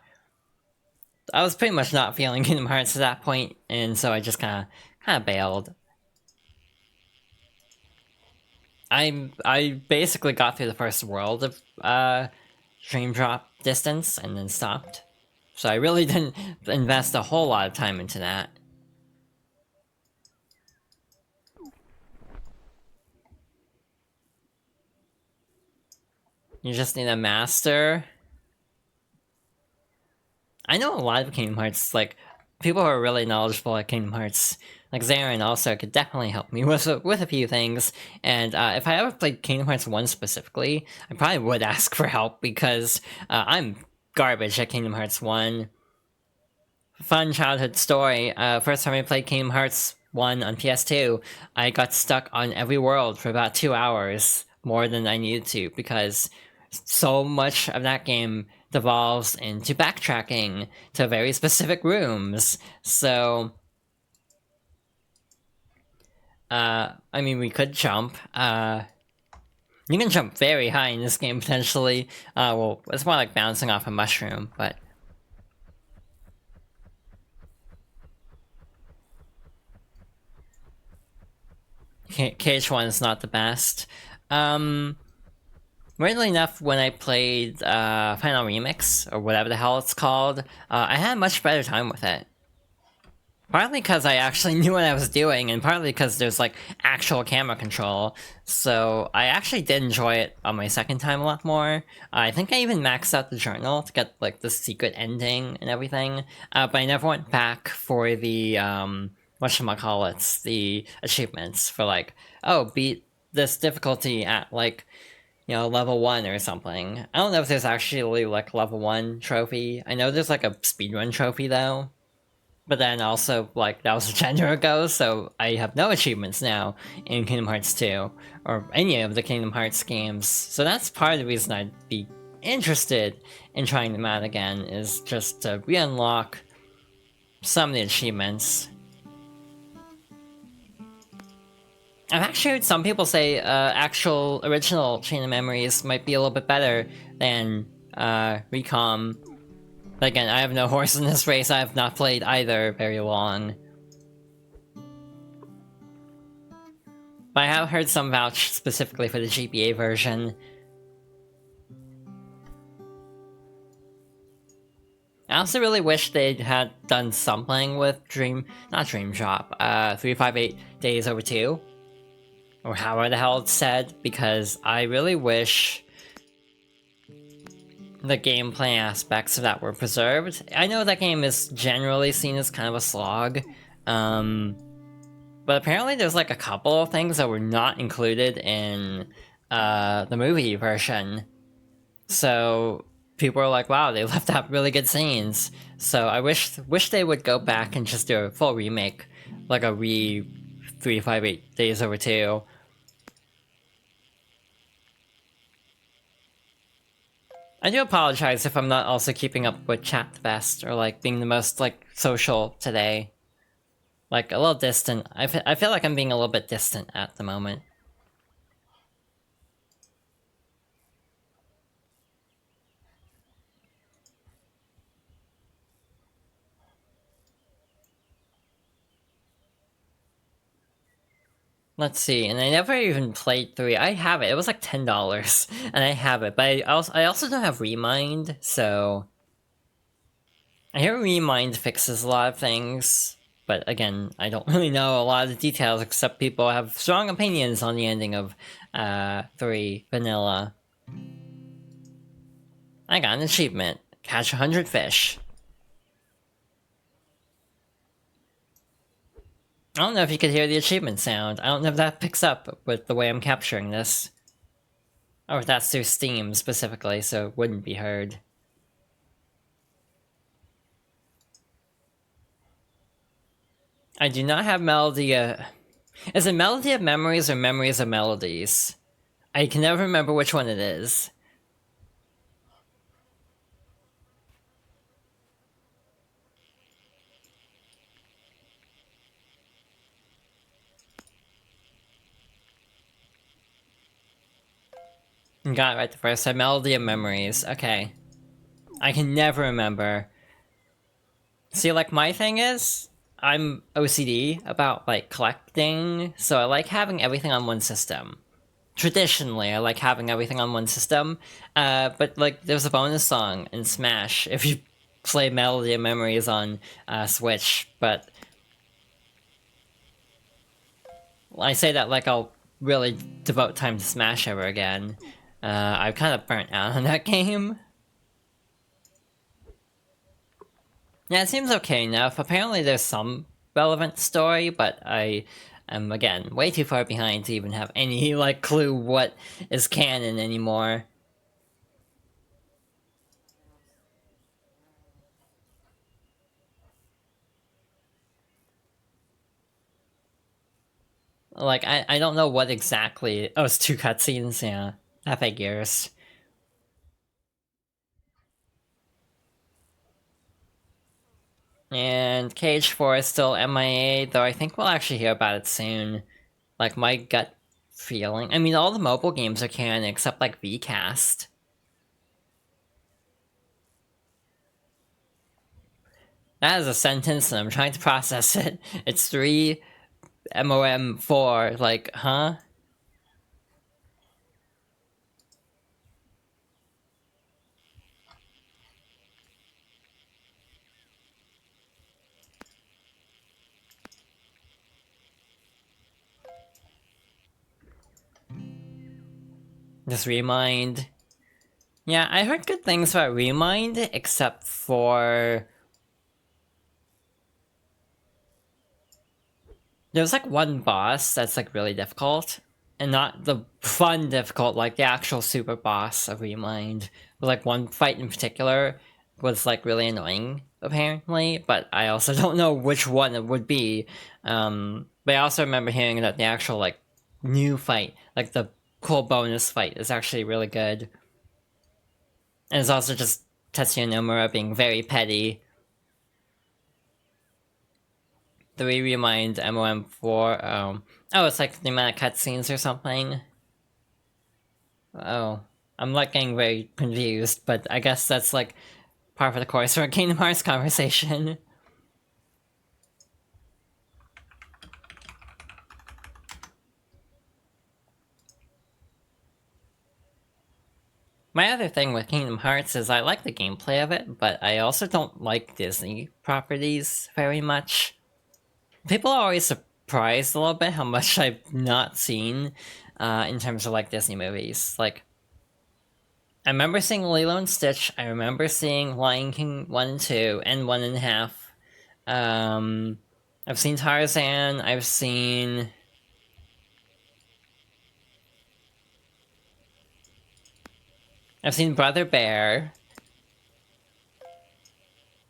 S1: not feeling Kingdom Hearts at that point, and so I just kind of bailed. I basically got through the first world of Dream Drop Distance and then stopped. So I really didn't invest a whole lot of time into that. You just need a master. I know a lot of Kingdom Hearts, like, people who are really knowledgeable at Kingdom Hearts, like Zarin also could definitely help me with a few things. And if I ever played Kingdom Hearts 1 specifically, I probably would ask for help because I'm garbage at Kingdom Hearts 1. Fun childhood story. First time I played Kingdom Hearts 1 on PS2, I got stuck on every world for about 2 hours, more than I needed to, because so much of that game devolves into backtracking to very specific rooms. So, I mean, we could jump. You can jump very high in this game, potentially. Well, it's more like bouncing off a mushroom, but... KH1 is not the best. But Weirdly enough, when I played Final Remix, or whatever the hell it's called, I had a much better time with it. Partly because I actually knew what I was doing, and partly because there's like actual camera control. So I actually did enjoy it on my second time a lot more. I think I even maxed out the journal to get like the secret ending and everything. But I never went back for the whatchamacallits, the achievements for like, oh, beat this difficulty at like, you know, level 1 or something. I don't know if there's actually like level 1 trophy. I know there's like a speedrun trophy though. But then also, like, that was a gender ago, so I have no achievements now in Kingdom Hearts 2, or any of the Kingdom Hearts games. So that's part of the reason I'd be interested in trying them out again, is just to re-unlock some of the achievements. I've actually heard some people say actual original Chain of Memories might be a little bit better than Recom. But again, I have no horse in this race. I have not played either very long. But I have heard some vouch specifically for the GBA version. I also really wish they had done something with not Dream Drop, 358 Days Over 2. Or however the hell it's said, because I really wish the gameplay aspects of that were preserved. I know that game is generally seen as kind of a slog, but apparently there's like a couple of things that were not included in the movie version. So people are like, wow, they left out really good scenes. So I wish they would go back and just do a full remake, like a 358 Days Over 2. I do apologize if I'm not also keeping up with chat the best, or like being the most like social today. Like a little distant. I feel like I'm being a little bit distant at the moment. Let's see, and I never even played 3. I have it. It was like $10, and I have it. But I also don't have Remind, so I hear Remind fixes a lot of things. But again, I don't really know a lot of the details, except people have strong opinions on the ending of 3 Vanilla. I got an achievement. Catch 100 fish. I don't know if you could hear the achievement sound. I don't know if that picks up with the way I'm capturing this. Or if that's through Steam specifically, so it wouldn't be heard. I do not have Melody. Is it Melody of Memories or Memories of Melodies? I can never remember which one it is. Got it right the first time. Melody of Memories. Okay. I can never remember. See, like, my thing is, I'm OCD about, like, collecting, so I like having everything on one system. Traditionally, I like having everything on one system, but, like, there's a bonus song in Smash if you play Melody of Memories on Switch, but I say that like I'll really devote time to Smash ever again. I've kind of burnt out on that game. Yeah, it seems okay enough. Apparently there's some relevant story, but I am, again, way too far behind to even have any, like, clue what is canon anymore. Like, I don't know what exactly... Oh, it's 2 cutscenes, yeah. That figures. And Cage 4 is still MIA, though I think we'll actually hear about it soon. Like, my gut feeling... I mean, all the mobile games are canon except, like, VCast. That is a sentence and I'm trying to process it. It's 3 MOM4, like, huh? Just Remind. Yeah, I heard good things about Remind, except for... There's like one boss that's like really difficult, and not the fun difficult, like the actual super boss of Remind. But like one fight in particular was like really annoying, apparently, but I also don't know which one it would be. But I also remember hearing that the actual like new fight, like the cool bonus fight, is actually really good. And it's also just Tetsuya Nomura being very petty. 3 Remind MOM4. Oh, it's like the amount of cutscenes or something. Oh, I'm like getting very confused, but I guess that's like part of the course for a Kingdom Hearts conversation. My other thing with Kingdom Hearts is I like the gameplay of it, but I also don't like Disney properties very much. People are always surprised a little bit how much I've not seen in terms of like Disney movies. Like, I remember seeing Lilo and Stitch, I remember seeing Lion King 1 and 2, and 1.5. I've seen Tarzan, I've seen Brother Bear.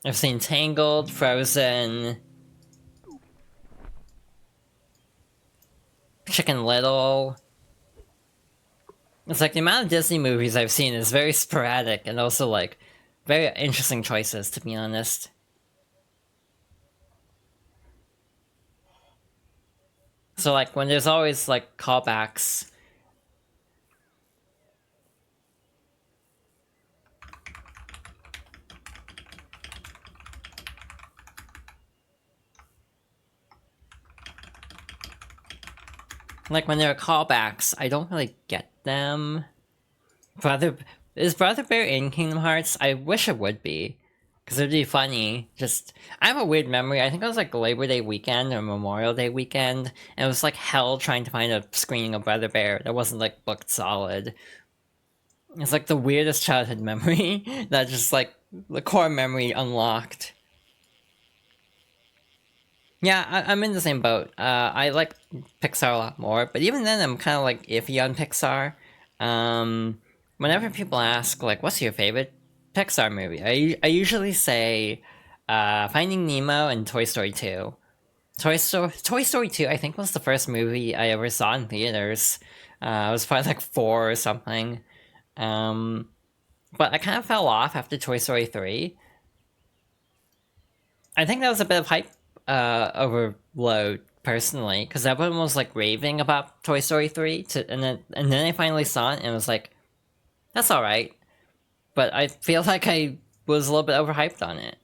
S1: I've seen Tangled, Frozen, Chicken Little. It's like the amount of Disney movies I've seen is very sporadic and also like very interesting choices, to be honest. So like when there's always like callbacks. Like when there are callbacks, I don't really get them. Is Brother Bear in Kingdom Hearts? I wish it would be. Because it'd be funny. Just, I have a weird memory. I think it was like Labor Day weekend or Memorial Day weekend, and it was like hell trying to find a screening of Brother Bear that wasn't like booked solid. It's like the weirdest childhood memory that just like the core memory unlocked. Yeah, I'm in the same boat. I like Pixar a lot more, but even then, I'm kind of like iffy on Pixar. Whenever people ask like, "What's your favorite Pixar movie?" I usually say, Finding Nemo and Toy Story 2. Toy Story 2, I think, was the first movie I ever saw in theaters. I was probably like 4 or something. But I kind of fell off after Toy Story 3. I think that was a bit of hype overload personally, because everyone was like raving about Toy Story 3 and then I finally saw it and it was like, that's alright. But I feel like I was a little bit overhyped on it.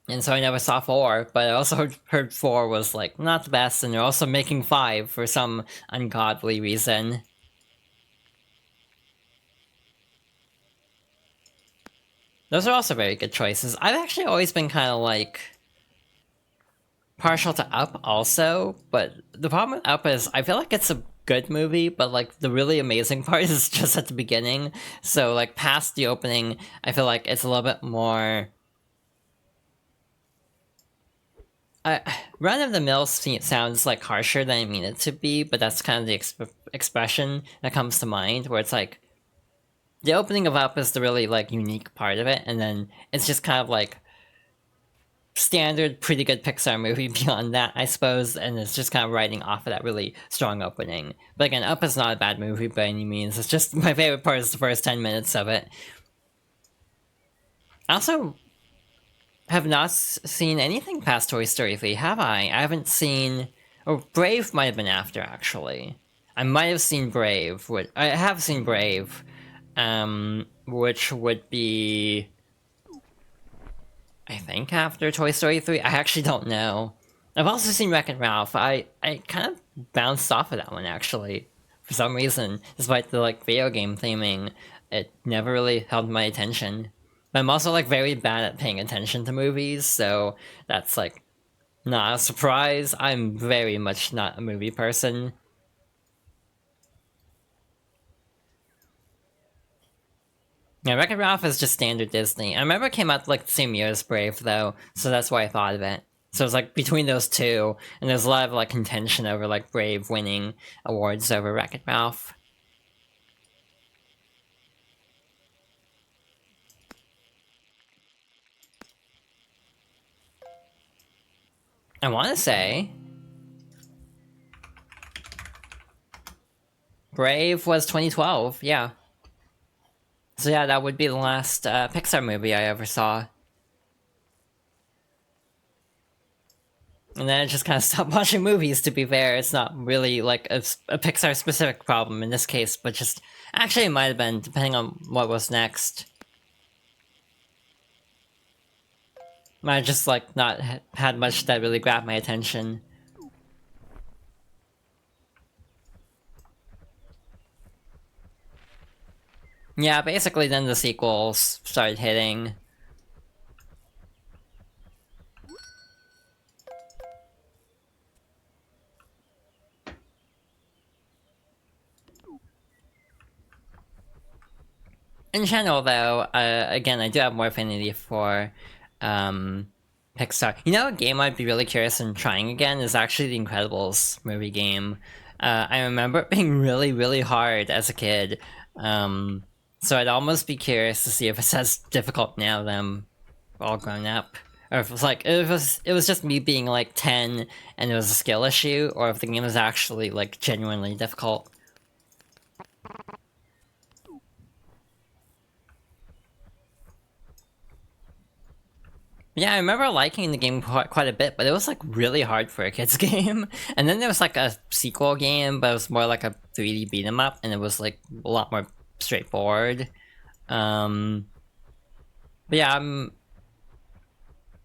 S1: And so I never saw 4, but I also heard 4 was like not the best, and they're also making 5 for some ungodly reason. Those are also very good choices. I've actually always been kind of like partial to Up also, but the problem with Up is I feel like it's a good movie, but like the really amazing part is just at the beginning. So like past the opening, I feel like it's a little bit more run of the mill sounds like harsher than I mean it to be, but that's kind of the expression that comes to mind, where it's like the opening of Up is the really like unique part of it, and then it's just kind of like standard, pretty good Pixar movie beyond that, I suppose, and it's just kind of riding off of that really strong opening. But again, Up is not a bad movie by any means. It's just my favorite part is the first 10 minutes of it. I also have not seen anything past Toy Story 3, have I? I haven't seen... Oh, Brave might have been after, actually. I might have seen Brave. I have seen Brave, which would be... I think after Toy Story 3? I actually don't know. I've also seen Wreck-It Ralph. I kind of bounced off of that one, actually. For some reason, despite the, like, video game theming, it never really held my attention. But I'm also, like, very bad at paying attention to movies, so that's, like, not a surprise. I'm very much not a movie person. Yeah, Wreck-It Ralph is just standard Disney. I remember it came out like the same year as Brave though, so that's why I thought of it. So it's like between those two, and there's a lot of like contention over like Brave winning awards over Wreck-It Ralph. I want to say Brave was 2012, yeah. So yeah, that would be the last Pixar movie I ever saw. And then I just kind of stopped watching movies, to be fair. It's not really like a Pixar-specific problem in this case, but just... Actually, it might have been, depending on what was next. I just, like, not had much that really grabbed my attention. Yeah, basically then the sequels started hitting. In general, though, again, I do have more affinity for Pixar. You know, a game I'd be really curious in trying again is actually the Incredibles movie game. I remember it being really, really hard as a kid. So I'd almost be curious to see if it's as difficult now that I'm all grown up. Or if it's like, it was just me being like 10 and it was a skill issue, or if the game was actually like genuinely difficult. Yeah, I remember liking the game quite a bit, but it was like really hard for a kid's game. And then there was like a sequel game, but it was more like a 3D beat 'em up, and it was like a lot more straightforward. But yeah, and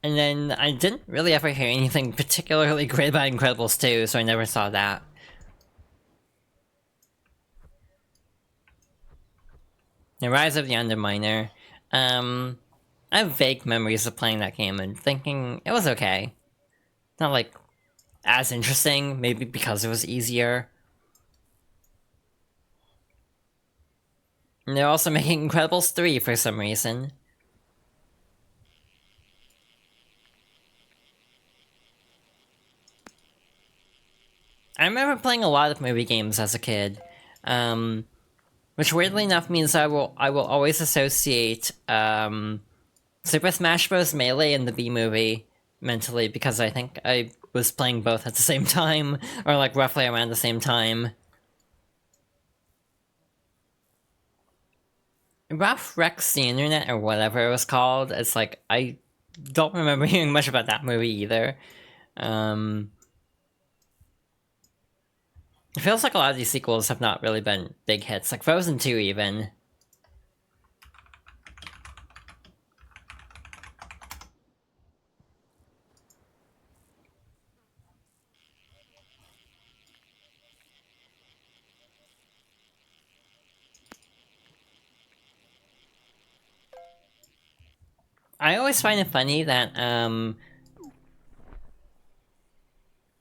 S1: then I didn't really ever hear anything particularly great about Incredibles 2, so I never saw that. The Rise of the Underminer. I have vague memories of playing that game and thinking it was okay. Not like as interesting, maybe because it was easier. And they're also making Incredibles 3 for some reason. I remember playing a lot of movie games as a kid, which weirdly enough means I will always associate Super Smash Bros. Melee and the B movie mentally, because I think I was playing both at the same time, or like roughly around the same time. Ralph Wrecks the Internet, or whatever it was called, it's like, I don't remember hearing much about that movie either. It feels like a lot of these sequels have not really been big hits, like Frozen 2 even. I always find it funny that,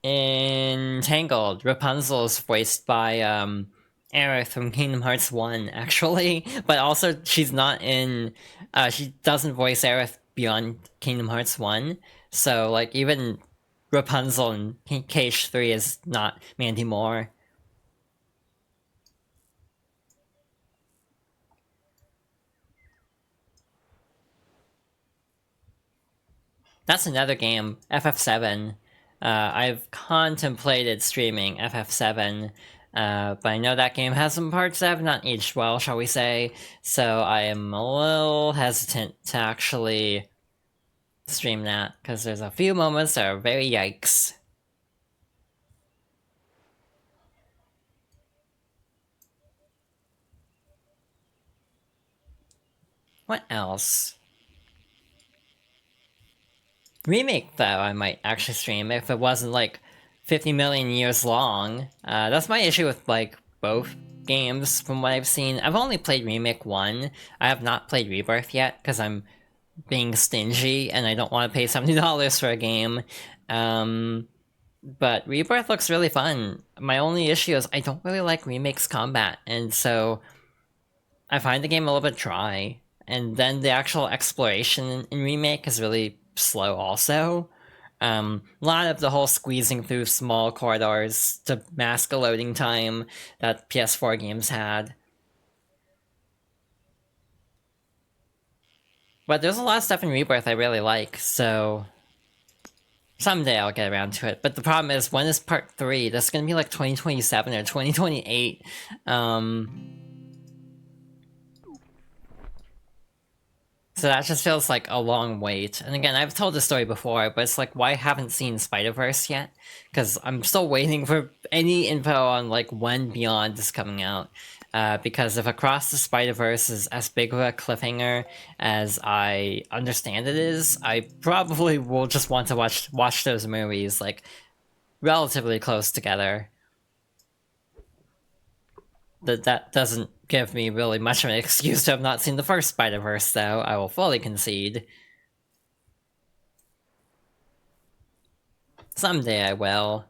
S1: in Tangled, Rapunzel is voiced by, Aerith from Kingdom Hearts 1, actually. But also, she's not in... she doesn't voice Aerith beyond Kingdom Hearts 1. So, like, even Rapunzel in KH3 is not Mandy Moore. That's another game, FF7. I've contemplated streaming FF7, but I know that game has some parts that have not aged well, shall we say, so I am a little hesitant to actually stream that, because there's a few moments that are very yikes. What else? Remake, though, I might actually stream if it wasn't, like, 50 million years long. That's my issue with, like, both games, from what I've seen. I've only played Remake 1. I have not played Rebirth yet, because I'm being stingy, and I don't want to pay $70 for a game. But Rebirth looks really fun. My only issue is I don't really like Remake's combat, and so I find the game a little bit dry. and then the actual exploration in Remake is really slow also. A lot of the whole squeezing through small corridors to mask a loading time that PS4 games had. But there's a lot of stuff in Rebirth I really like, so someday I'll get around to it. But the problem is, when is part 3? That's gonna be like 2027 or 2028. So that just feels like a long wait. And again, I've told this story before, but it's like, why I haven't seen Spider-Verse yet? Because I'm still waiting for any info on like when Beyond is coming out. Because if Across the Spider-Verse is as big of a cliffhanger as I understand it is, I probably will just want to watch those movies like relatively close together. That doesn't give me really much of an excuse to have not seen the first Spider-Verse, though, I will fully concede. Someday I will.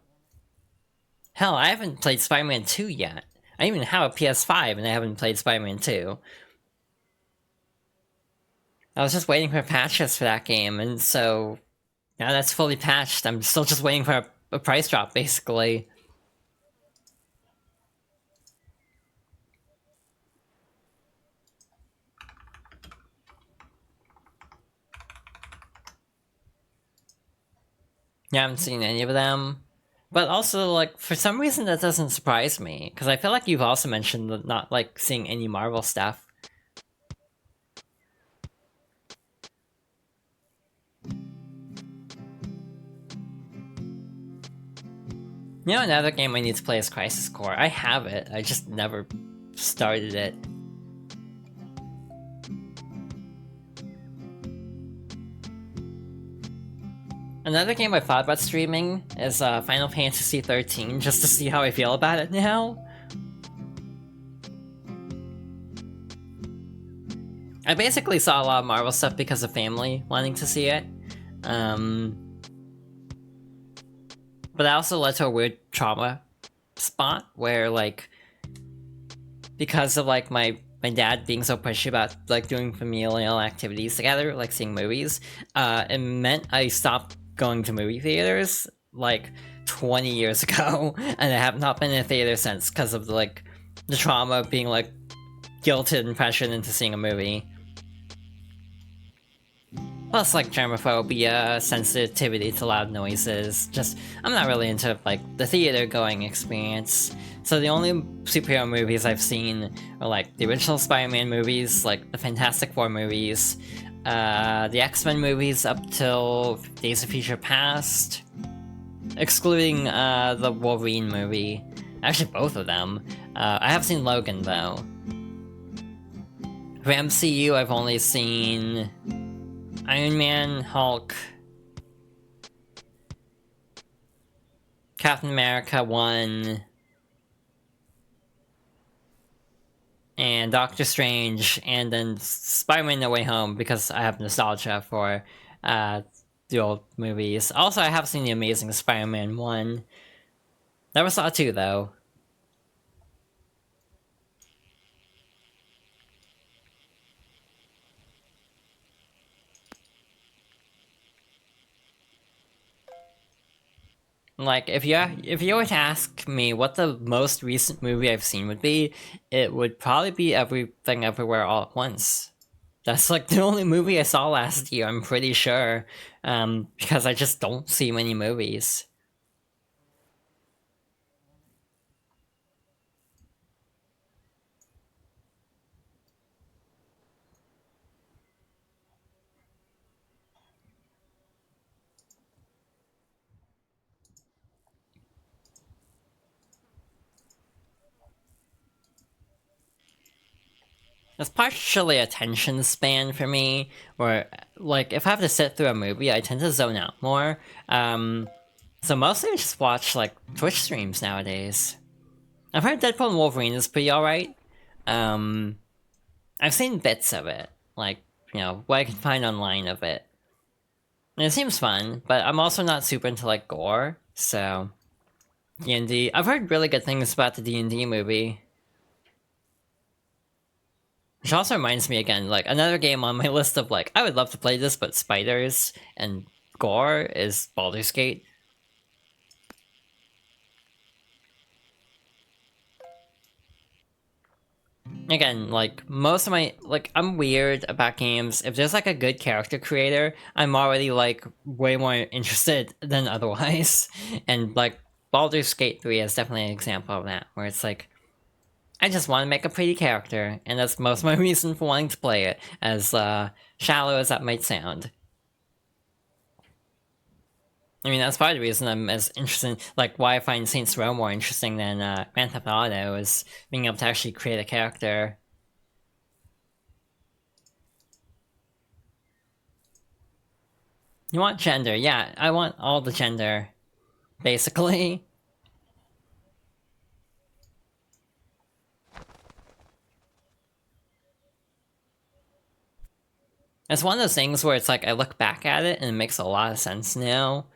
S1: Hell, I haven't played Spider-Man 2 yet. I even have a PS5 and I haven't played Spider-Man 2. I was just waiting for patches for that game, and so now that's fully patched, I'm still just waiting for a price drop, basically. Yeah, I haven't seen any of them. But also, like, for some reason that doesn't surprise me, because I feel like you've also mentioned not, like, seeing any Marvel stuff. You know, another game I need to play is Crisis Core. I have it, I just never started it. Another game I thought about streaming is Final Fantasy 13, just to see how I feel about it now. I basically saw a lot of Marvel stuff because of family wanting to see it. But that also led to a weird trauma spot where, like, because of like my dad being so pushy about like doing familial activities together, like seeing movies, it meant I stopped going to movie theaters like 20 years ago, and I have not been in a theater since because of like the trauma of being like guilted and pressured into seeing a movie. Plus, like, germophobia, sensitivity to loud noises, just, I'm not really into, like, the theater-going experience. So the only superhero movies I've seen are, like, the original Spider-Man movies, like, the Fantastic Four movies, the X-Men movies up till Days of Future Past, excluding, the Wolverine movie. Actually, both of them. I have seen Logan, though. For MCU, I've only seen Iron Man, Hulk, Captain America 1, and Doctor Strange, and then Spider-Man No Way Home, because I have nostalgia for the old movies. Also, I have seen The Amazing Spider-Man 1. Never saw 2, though. Like, if you were to ask me what the most recent movie I've seen would be, it would probably be Everything Everywhere All at Once. That's like the only movie I saw last year, I'm pretty sure, because I just don't see many movies. It's partially attention span for me, where, like, if I have to sit through a movie, I tend to zone out more. So mostly I just watch, like, Twitch streams nowadays. I've heard Deadpool and Wolverine is pretty alright. I've seen bits of it, like, you know, what I can find online of it. And it seems fun, but I'm also not super into, like, gore, so... D&D. I've heard really good things about the D&D movie. Which also reminds me again, like, another game on my list of, like, I would love to play this, but spiders and gore is Baldur's Gate. Again, like, most of my, like, I'm weird about games. If there's, like, a good character creator, I'm already, like, way more interested than otherwise. And, like, Baldur's Gate 3 is definitely an example of that, where it's like, I just want to make a pretty character, and that's most of my reason for wanting to play it, as shallow as that might sound. I mean, that's part of the reason I'm as interested, like, why I find Saints Row more interesting than Grand Theft Auto, is being able to actually create a character. You want gender? Yeah, I want all the gender, basically. It's one of those things where it's like, I look back at it and it makes a lot of sense now.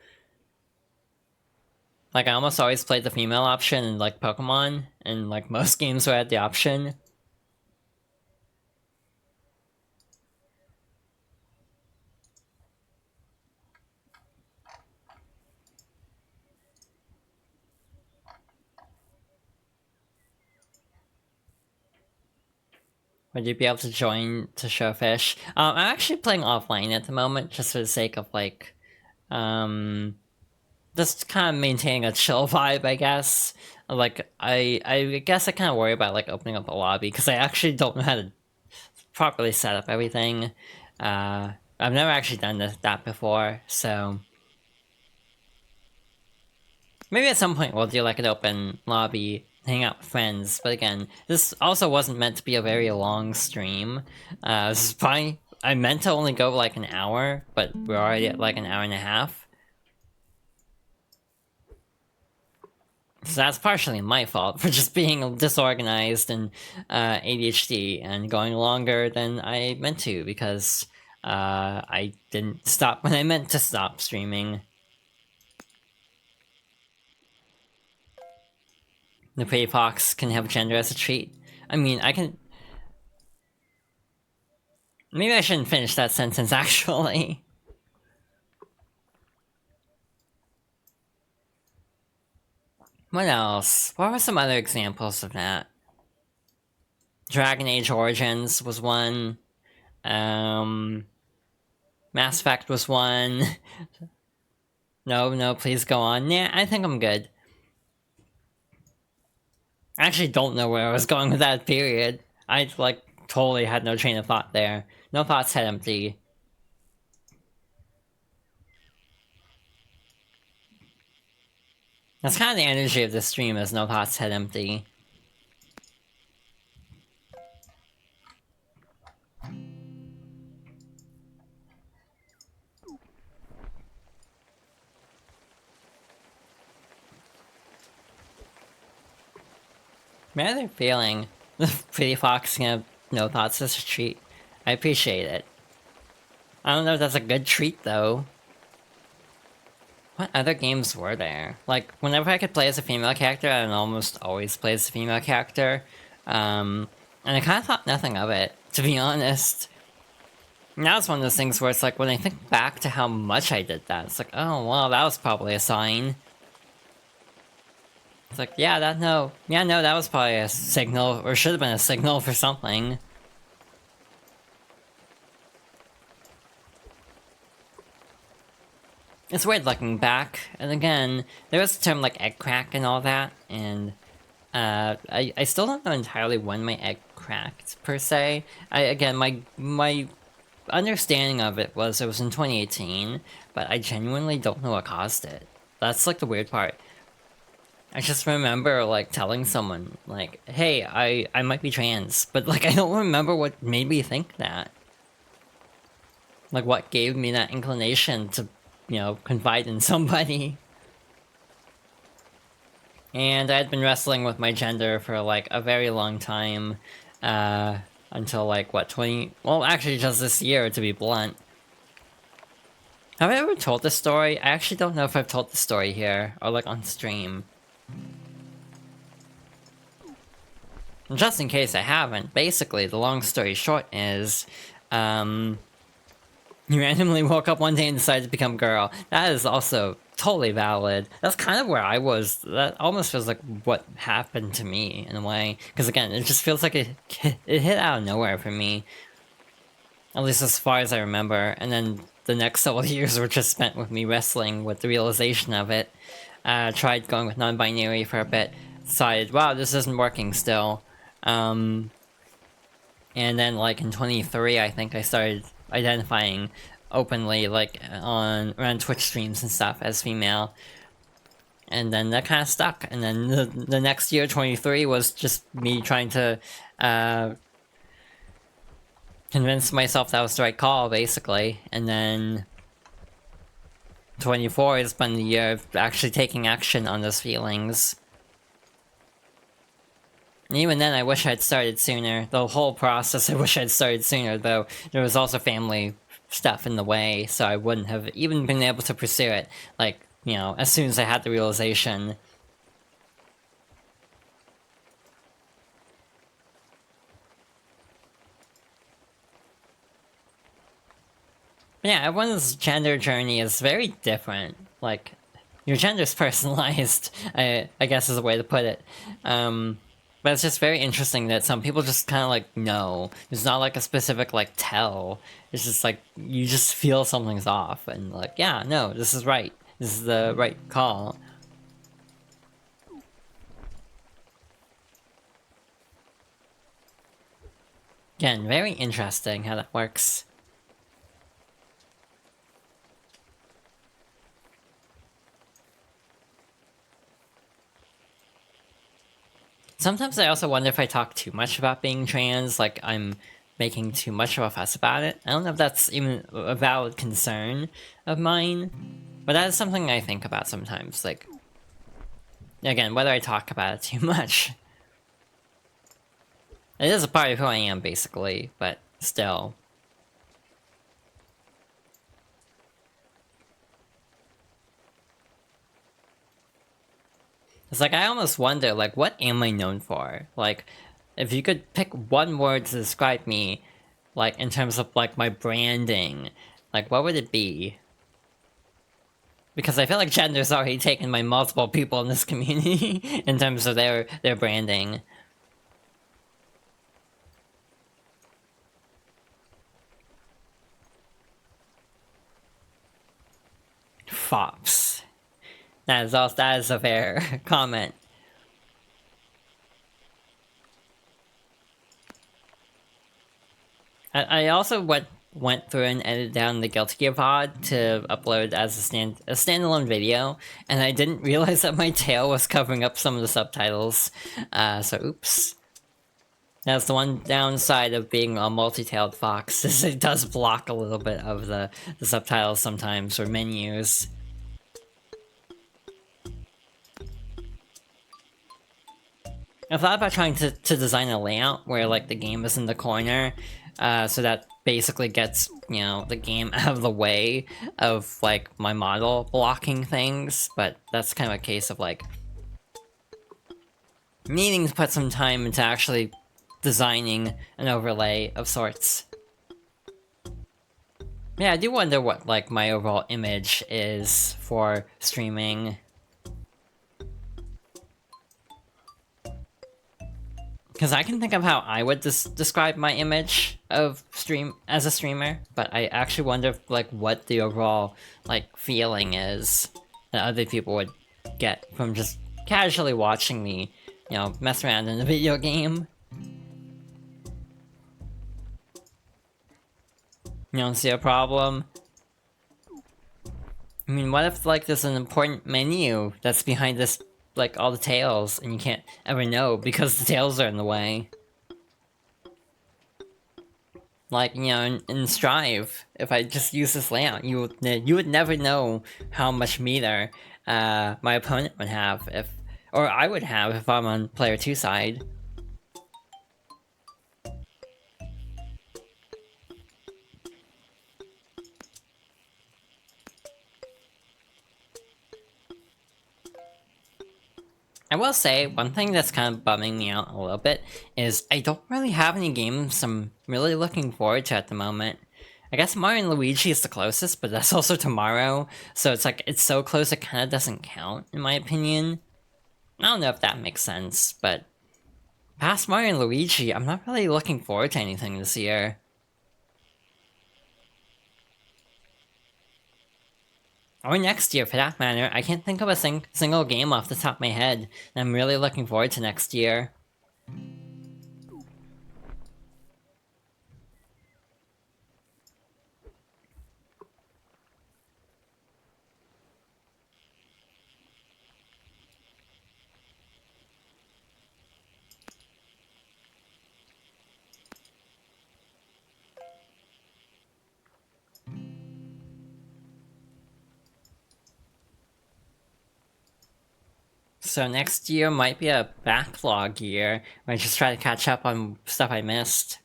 S1: Like, I almost always played the female option in, like, Pokemon, and, like, most games where I had the option. Would you be able to join to show fish? I'm actually playing offline at the moment, just for the sake of, like, just kind of maintaining a chill vibe, I guess. Like, I guess I kind of worry about, like, opening up a lobby, because I actually don't know how to properly set up everything. I've never actually done that before, so maybe at some point we'll do, like, an open lobby, hang out with friends. But again, this also wasn't meant to be a very long stream. This is probably, I meant to only go like an hour, but we're already at like an hour and a half. So that's partially my fault for just being disorganized and ADHD and going longer than I meant to, because I didn't stop when I meant to stop streaming. The pretty fox can have gender as a treat. I mean, I can... Maybe I shouldn't finish that sentence, actually. What else? What were some other examples of that? Dragon Age Origins was one. Mass Effect was one. No, please go on. Yeah, I think I'm good. I actually don't know where I was going with that period. I, like, totally had no train of thought there. No thoughts head empty. That's kind of the energy of this stream, is no thoughts head empty. Man, they're feeling. The pretty fox can have no thoughts as a treat. I appreciate it. I don't know if that's a good treat, though. What other games were there? Like, whenever I could play as a female character, I would almost always play as a female character. And I kind of thought nothing of it, to be honest. Now it's one of those things where it's like, when I think back to how much I did that, it's like, oh, well, that was probably a sign. It's like, yeah, that was probably a signal, or should have been a signal for something. It's weird looking back, and again, there was the term like egg crack and all that, and I still don't know entirely when my egg cracked, per se. Again, my understanding of it was in 2018, but I genuinely don't know what caused it. That's like the weird part. I just remember like telling someone like, hey, I might be trans, but like I don't remember what made me think that. Like what gave me that inclination to, you know, confide in somebody. And I'd been wrestling with my gender for like a very long time, until like what, 20, well actually just this year, to be blunt. Have I ever told this story? I actually don't know if I've told this story here, or like on stream. Just in case I haven't, basically, the long story short is, you randomly woke up one day and decided to become girl. That is also totally valid. That's kind of where I was. That almost feels like what happened to me in a way. Because again, it just feels like it hit out of nowhere for me. At least as far as I remember. And then the next several years were just spent with me wrestling with the realization of it. Tried going with non-binary for a bit. Decided, wow, this isn't working still. And then like in 23, I think I started identifying openly like on around Twitch streams and stuff as female. And then that kind of stuck. And then the next year, 23, was just me trying to convince myself that was the right call, basically. And then 24 has been the year of actually taking action on those feelings. And even then, I wish I'd started sooner. The whole process, I wish I'd started sooner, though there was also family stuff in the way, so I wouldn't have even been able to pursue it, like, you know, as soon as I had the realization. But yeah, everyone's gender journey is very different. Like, your gender's personalized, I guess is a way to put it. But it's just very interesting that some people just kind of like know. There's not like a specific like tell. It's just like you just feel something's off and like, yeah, no, this is right. This is the right call. Again, very interesting how that works. Sometimes I also wonder if I talk too much about being trans, like I'm making too much of a fuss about it. I don't know if that's even a valid concern of mine, but that is something I think about sometimes, like, again, whether I talk about it too much. It is a part of who I am, basically, but still. It's like, I almost wonder, like, what am I known for? Like, if you could pick one word to describe me, like, in terms of, like, my branding, like, what would it be? Because I feel like gender's already taken by multiple people in this community in terms of their branding. Fops. That is a fair comment. I also went through and edited down the Guilty Gear VOD to upload as a standalone video, and I didn't realize that my tail was covering up some of the subtitles. So oops. That's the one downside of being a multi-tailed fox, is it does block a little bit of the subtitles sometimes, or menus. I've thought about trying to design a layout where, like, the game is in the corner, so that basically gets, you know, the game out of the way of, like, my model blocking things, but that's kind of a case of, like, needing to put some time into actually designing an overlay of sorts. Yeah, I do wonder what, like, my overall image is for streaming. Because I can think of how I would describe my image of as a streamer, but I actually wonder if, like, what the overall, like, feeling is that other people would get from just casually watching me, you know, mess around in a video game. You don't see a problem? I mean, what if, like, there's an important menu that's behind this, like, all the tails, and you can't ever know because the tails are in the way? Like, you know, in Strive, if I just use this layout, you would never know how much meter my opponent would have if, or I would have if I'm on player 2 side. I will say, one thing that's kind of bumming me out a little bit is I don't really have any games I'm really looking forward to at the moment. I guess Mario and Luigi is the closest, but that's also tomorrow, so it's like, it's so close it kind of doesn't count, in my opinion. I don't know if that makes sense, but past Mario and Luigi, I'm not really looking forward to anything this year. Or next year, for that matter. I can't think of a single game off the top of my head that I'm really looking forward to next year. So next year might be a backlog year, where I just try to catch up on stuff I missed.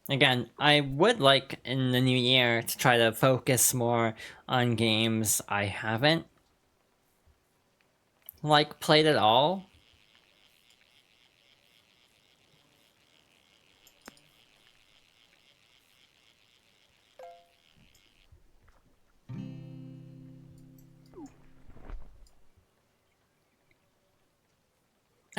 S1: Again, I would like in the new year to try to focus more on games I haven't played at all.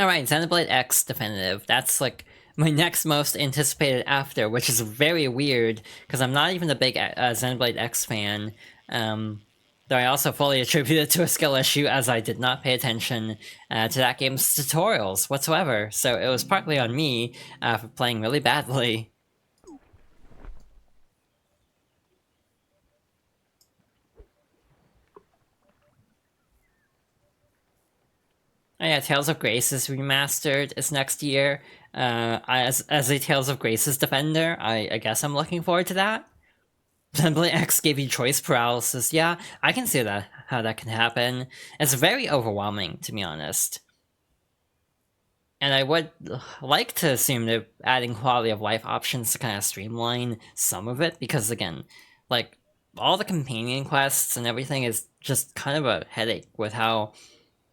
S1: Alright, Xenoblade X Definitive. That's like my next most anticipated after, which is very weird, because I'm not even a big Xenoblade X fan. Though I also fully attribute it to a skill issue, as I did not pay attention to that game's tutorials whatsoever, so it was partly on me for playing really badly. Oh yeah, Tales of Graces remastered is next year. As a Tales of Graces defender, I guess I'm looking forward to that. Xenoblade X gave you choice paralysis. Yeah, I can see that how that can happen. It's very overwhelming, to be honest. And I would like to assume they're adding quality of life options to kind of streamline some of it, because again, like, all the companion quests and everything is just kind of a headache with how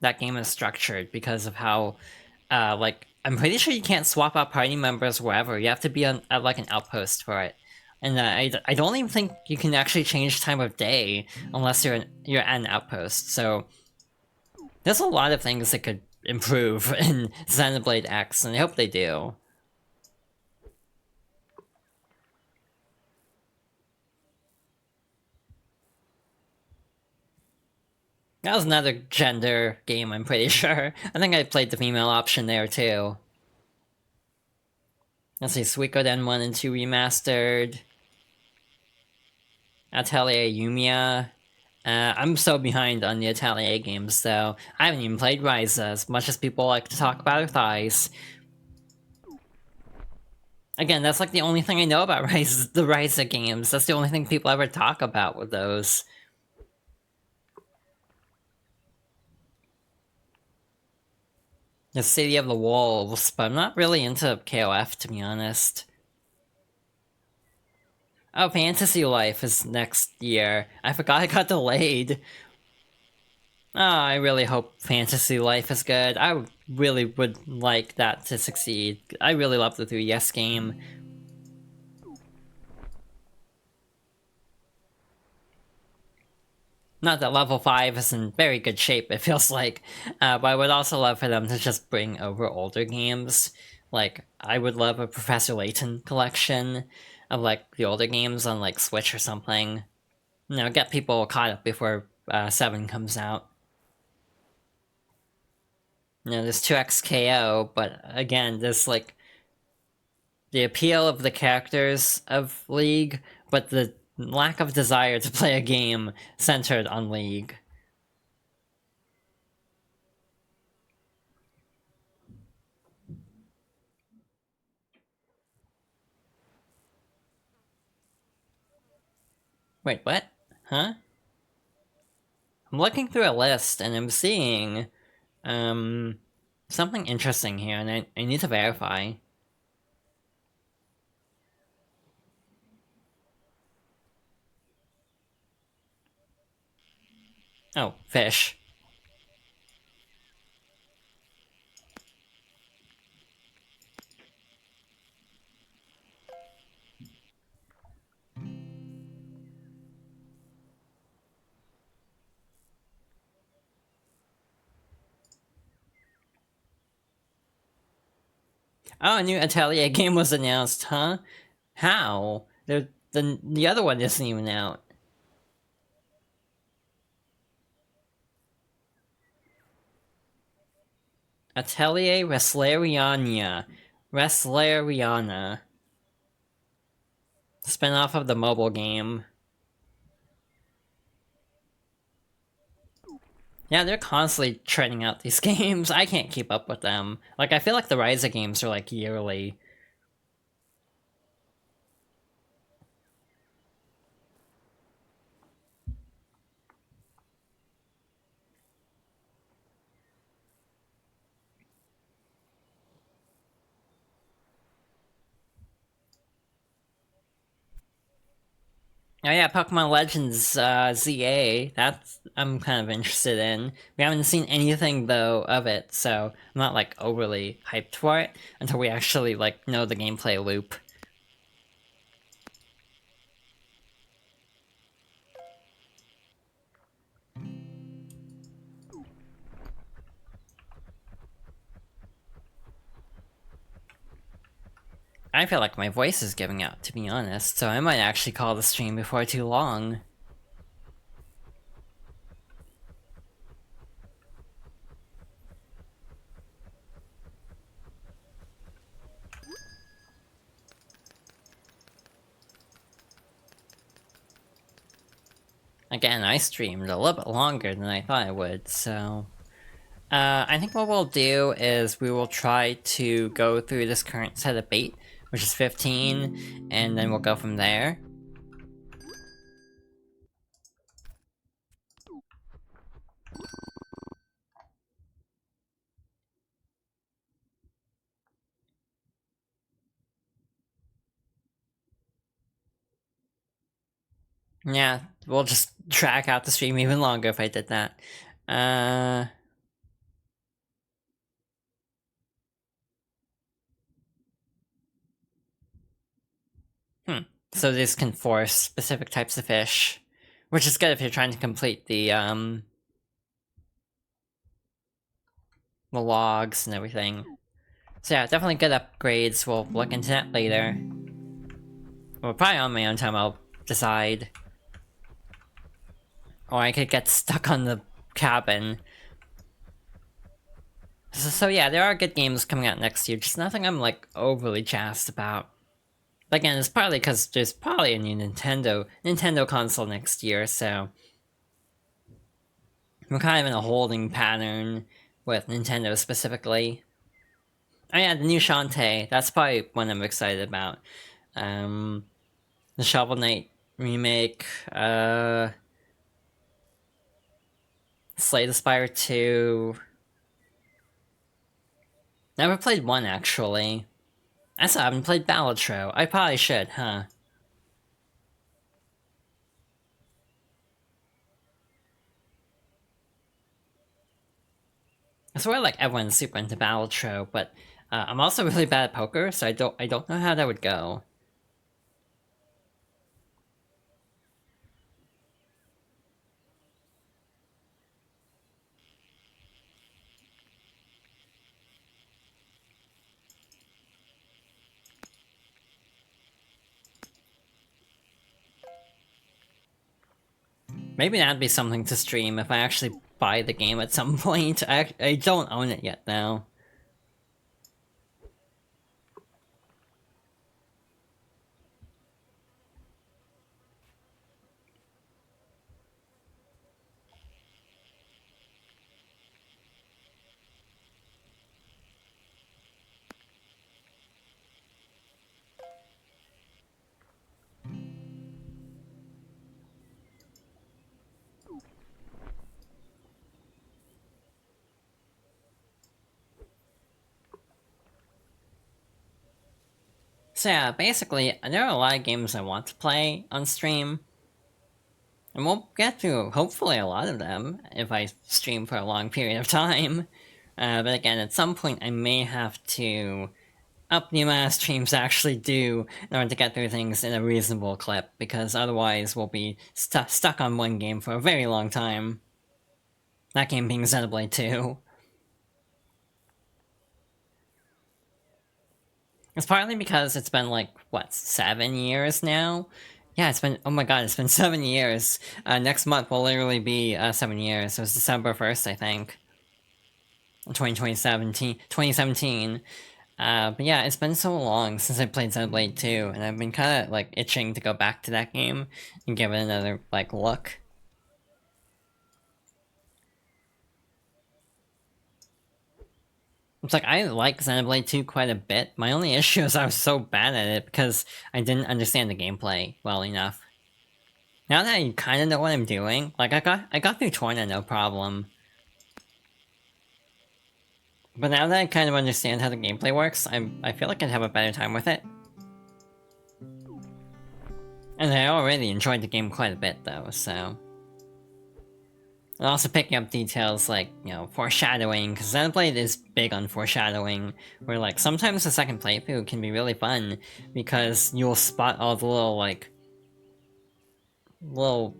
S1: that game is structured, because of how, I'm pretty sure you can't swap out party members wherever. You have to be at like an outpost for it. And I don't even think you can actually change time of day unless you're at an outpost. So there's a lot of things that could improve in Xenoblade X, and I hope they do. That was another gender game, I'm pretty sure. I think I played the female option there too. Let's see, Suikoden 1 and 2 remastered. Atelier Yumiya. I'm so behind on the Atelier games, though. I haven't even played Ryza, as much as people like to talk about her thighs. Again, that's like the only thing I know about Ryza, the Ryza games. That's the only thing people ever talk about with those. The City of the Wolves, but I'm not really into KOF, to be honest. Oh, Fantasy Life is next year. I forgot it got delayed. Oh, I really hope Fantasy Life is good. I really would like that to succeed. I really love the 3DS game. Not that level 5 is in very good shape, it feels like, but I would also love for them to just bring over older games. Like, I would love a Professor Layton collection of, like, the older games on, like, Switch or something. You know, get people caught up before 7 comes out. You know, there's 2XKO, but again, there's, like, the appeal of the characters of League, but the lack of desire to play a game centered on League. Wait, what? Huh? I'm looking through a list and I'm seeing, something interesting here, and I need to verify. Oh, fish. Oh, a new Atelier game was announced, huh? How? The other one isn't even out. Atelier Wrestleriana. Wrestleriana. Spin-off of the mobile game. Yeah, they're constantly churning out these games. I can't keep up with them. Like, I feel like the Ryza games are like yearly. Oh yeah, Pokemon Legends ZA. That's I'm kind of interested in. We haven't seen anything though of it, so I'm not like overly hyped for it until we actually like know the gameplay loop. I feel like my voice is giving out, to be honest, so I might actually call the stream before too long. Again, I streamed a little bit longer than I thought I would, so... I think what we'll do is we will try to go through this current set of bait, which is 15, and then we'll go from there. Yeah, we'll just drag out the stream even longer if I did that. So this can force specific types of fish, which is good if you're trying to complete the logs and everything. So yeah, definitely good upgrades. We'll look into that later. Well, probably on my own time I'll decide. Or I could get stuck on the cabin. So yeah, there are good games coming out next year, just nothing I'm like overly jazzed about. But again, it's partly because there's probably a new Nintendo console next year, so we're kind of in a holding pattern with Nintendo specifically. Oh yeah, the new Shantae, that's probably one I'm excited about. The Shovel Knight remake, Slay the Spire 2. Never played 1 actually. I still haven't played Balatro. I probably should, huh? I swear like everyone's super into Balatro, but I'm also really bad at poker, so I don't know how that would go. Maybe that'd be something to stream if I actually buy the game at some point. I don't own it yet though. So yeah, basically, there are a lot of games I want to play on stream. And we'll get through, hopefully, a lot of them if I stream for a long period of time. But again, at some point I may have to up the amount of streams I actually do in order to get through things in a reasonable clip, because otherwise we'll be stuck on one game for a very long time. That game being Xenoblade 2. It's partly because it's been like, what, 7 years now? Yeah, it's been, oh my god, it's been 7 years. Next month will literally be 7 years. It was December 1st, I think. 2017. But yeah, it's been so long since I played Xenoblade 2, and I've been kind of like itching to go back to that game and give it another like look. It's like, I like Xenoblade 2 quite a bit. My only issue is I was so bad at it because I didn't understand the gameplay well enough. Now that I kind of know what I'm doing, like I got through Torna no problem. But now that I kind of understand how the gameplay works, I feel like I'd have a better time with it. And I already enjoyed the game quite a bit though, so... And also picking up details like, you know, foreshadowing, because Xenoblade is big on foreshadowing, where like sometimes the second playthrough can be really fun, because you'll spot all the little like... little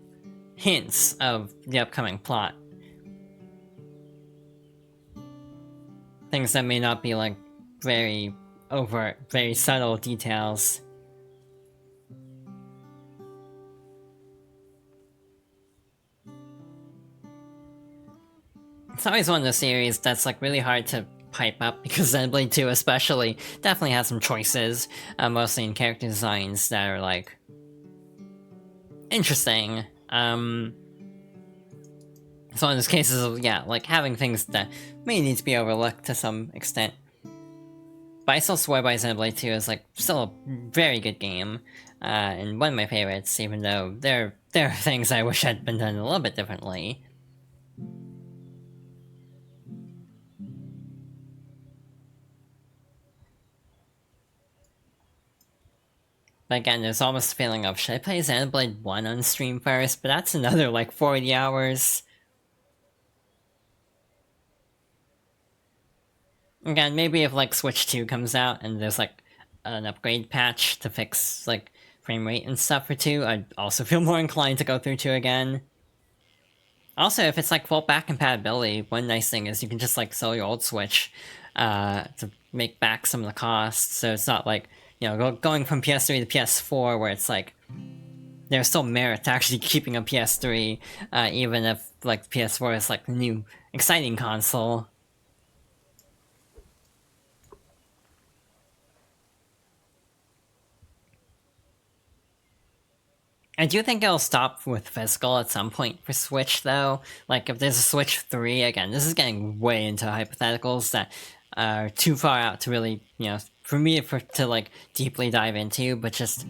S1: hints of the upcoming plot. Things that may not be like very overt, very subtle details. It's always one of those series that's like really hard to pipe up, because Xenoblade 2 especially definitely has some choices, mostly in character designs that are like... interesting. It's one of those cases of, yeah, like having things that may need to be overlooked to some extent. But I still swear by Xenoblade 2 is like still a very good game, and one of my favorites, even though there are things I wish had been done a little bit differently. But again, there's almost a feeling of, should I play Xenoblade 1 on stream first? But that's another like 40 hours. Again, maybe if like Switch 2 comes out and there's like an upgrade patch to fix like frame rate and stuff for 2, I'd also feel more inclined to go through 2 again. Also, if it's like full back compatibility, one nice thing is you can just like sell your old Switch to make back some of the costs, so it's not like, you know, going from PS3 to PS4 where it's like there's still merit to actually keeping a PS3, even if like PS4 is like the new exciting console. I do think it'll stop with physical at some point for Switch, though. Like, if there's a Switch 3, again, this is getting way into hypotheticals that are too far out to really, you know, for me to, like, deeply dive into, but just...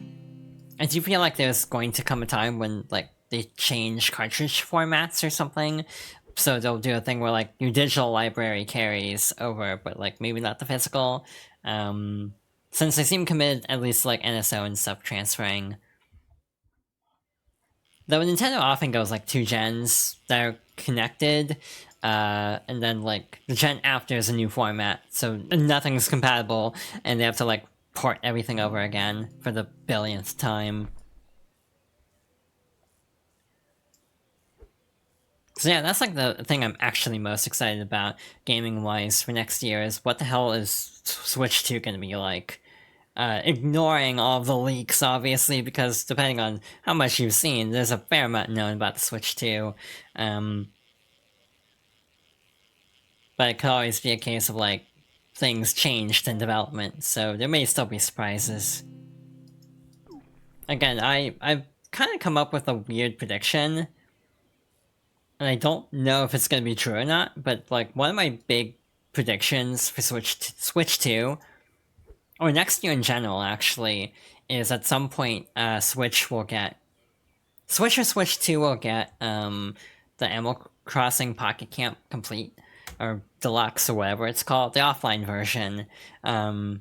S1: I do feel like there's going to come a time when, like, they change cartridge formats or something, so they'll do a thing where, like, your digital library carries over, but, like, maybe not the physical. Since they seem committed, at least, like, NSO and stuff transferring. Though Nintendo often goes like 2 gens that are connected, and then like the gen after is a new format, so nothing's compatible, and they have to like port everything over again for the billionth time. So yeah, that's like the thing I'm actually most excited about gaming-wise for next year, is what the hell is Switch 2 gonna be like? Ignoring all of the leaks, obviously, because depending on how much you've seen, there's a fair amount known about the Switch 2. But it could always be a case of, like, things changed in development, so there may still be surprises. Again, I've kind of come up with a weird prediction, and I don't know if it's going to be true or not, but, like, one of my big predictions for Switch 2, or next year in general, actually, is at some point, Switch or Switch 2 will get, the Animal Crossing Pocket Camp Complete, or Deluxe, or whatever it's called, the offline version, to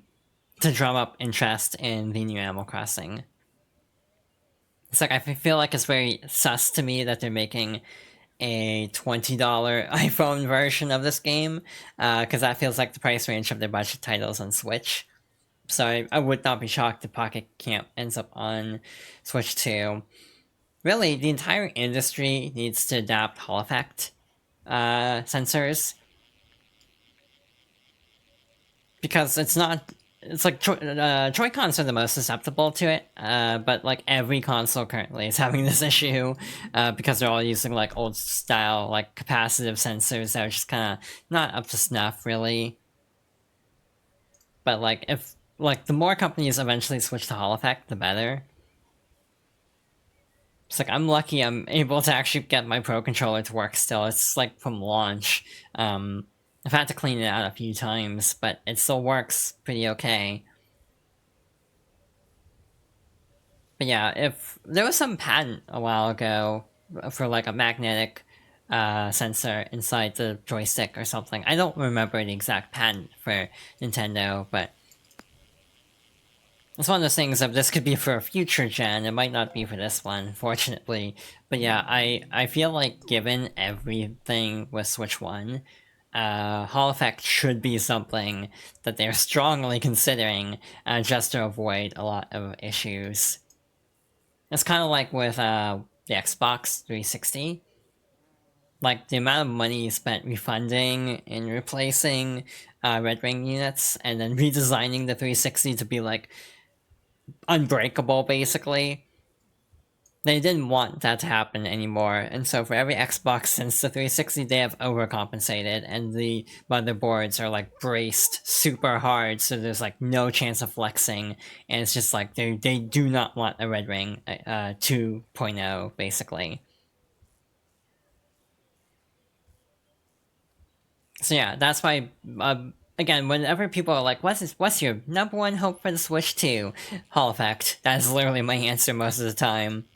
S1: drum up interest in the new Animal Crossing. It's like, I feel like it's very sus to me that they're making a $20 iPhone version of this game, because that feels like the price range of their budget titles on Switch. So I would not be shocked if Pocket Camp ends up on Switch 2. Really, the entire industry needs to adapt Hall effect sensors. Because it's not it's like Joy-Cons are the most susceptible to it, but like every console currently is having this issue because they're all using like old style like capacitive sensors that are just kind of not up to snuff really. But like if like the more companies eventually switch to Hall effect, the better. It's like I'm lucky I'm able to actually get my Pro controller to work still. It's like from launch. I've had to clean it out a few times, but it still works pretty okay. But yeah, if there was some patent a while ago for like a magnetic sensor inside the joystick or something. I don't remember the exact patent for Nintendo, but it's one of those things of this could be for a future gen, it might not be for this one, fortunately. But yeah, I feel like given everything with Switch 1, Hall effect should be something that they're strongly considering just to avoid a lot of issues. It's kind of like with the Xbox 360. Like, the amount of money spent refunding and replacing Red Ring units, and then redesigning the 360 to be, like, unbreakable, basically. They didn't want that to happen anymore, and so for every Xbox since the 360, they have overcompensated, and the motherboards are, like, braced super hard, so there's, like, no chance of flexing, and it's just, like, they do not want a Red Ring 2.0, basically. So yeah, that's why, again, whenever people are like, what's your number one hope for the Switch 2? Hall effect. That is literally my answer most of the time.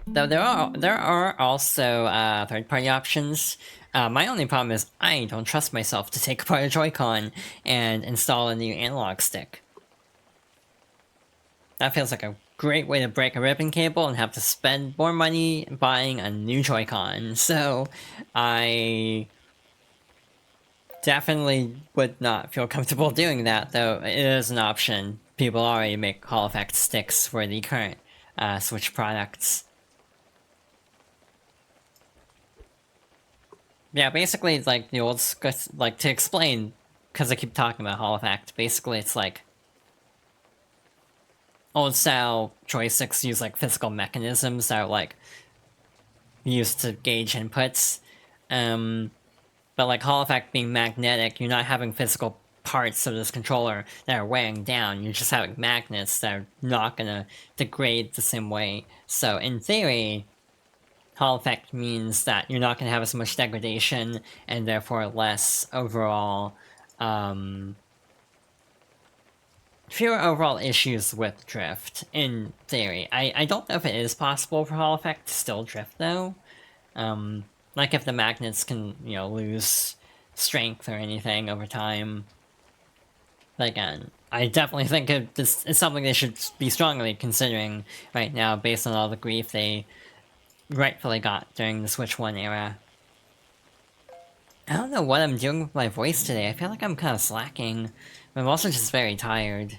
S1: Though there are also third-party options. My only problem is I don't trust myself to take apart a Joy-Con and install a new analog stick. That feels like a great way to break a ribbon cable and have to spend more money buying a new Joy-Con. So I definitely would not feel comfortable doing that, though it is an option. People already make Hall effect sticks for the current Switch products. Yeah, basically, it's like the old, like, to explain, because I keep talking about Hall effect, basically it's like old style joysticks use like physical mechanisms that are like used to gauge inputs. But like Hall effect being magnetic, you're not having physical parts of this controller that are weighing down, you're just having magnets that are not gonna degrade the same way. So in theory, Hall effect means that you're not gonna have as much degradation and therefore less overall, fewer overall issues with drift, in theory. I don't know if it is possible for Hall effect to still drift though. Like if the magnets can, lose strength or anything over time. But again, I definitely think this is something they should be strongly considering right now based on all the grief they rightfully got during the Switch 1 era. I don't know what I'm doing with my voice today. I feel like I'm kind of slacking. But I'm also just very tired.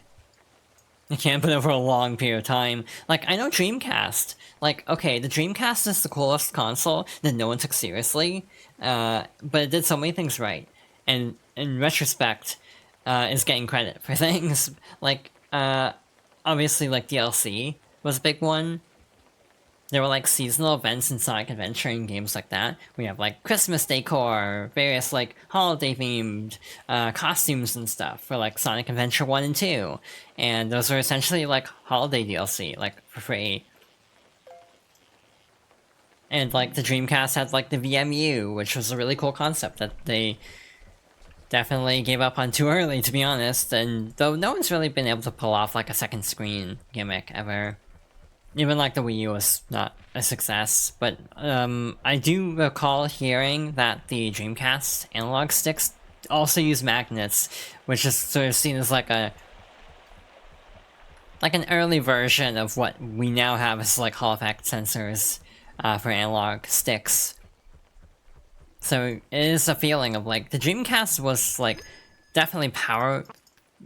S1: I can't put over a long period of time. Like, I know Dreamcast. Like, okay, the Dreamcast is the coolest console that no one took seriously, but it did so many things right. And in retrospect, is getting credit for things. Like, obviously, like, DLC was a big one. There were like seasonal events in Sonic Adventure and games like that. We have like Christmas decor, various like holiday themed costumes and stuff for like Sonic Adventure 1 and 2. And those were essentially like holiday DLC, like for free. And like the Dreamcast had like the VMU, which was a really cool concept that they definitely gave up on too early, to be honest. And though no one's really been able to pull off like a second screen gimmick ever. Even like the Wii U was not a success, but I do recall hearing that the Dreamcast analog sticks also use magnets, which is sort of seen as like an early version of what we now have as like Hall effect sensors for analog sticks. So it is a feeling of like the Dreamcast was like definitely power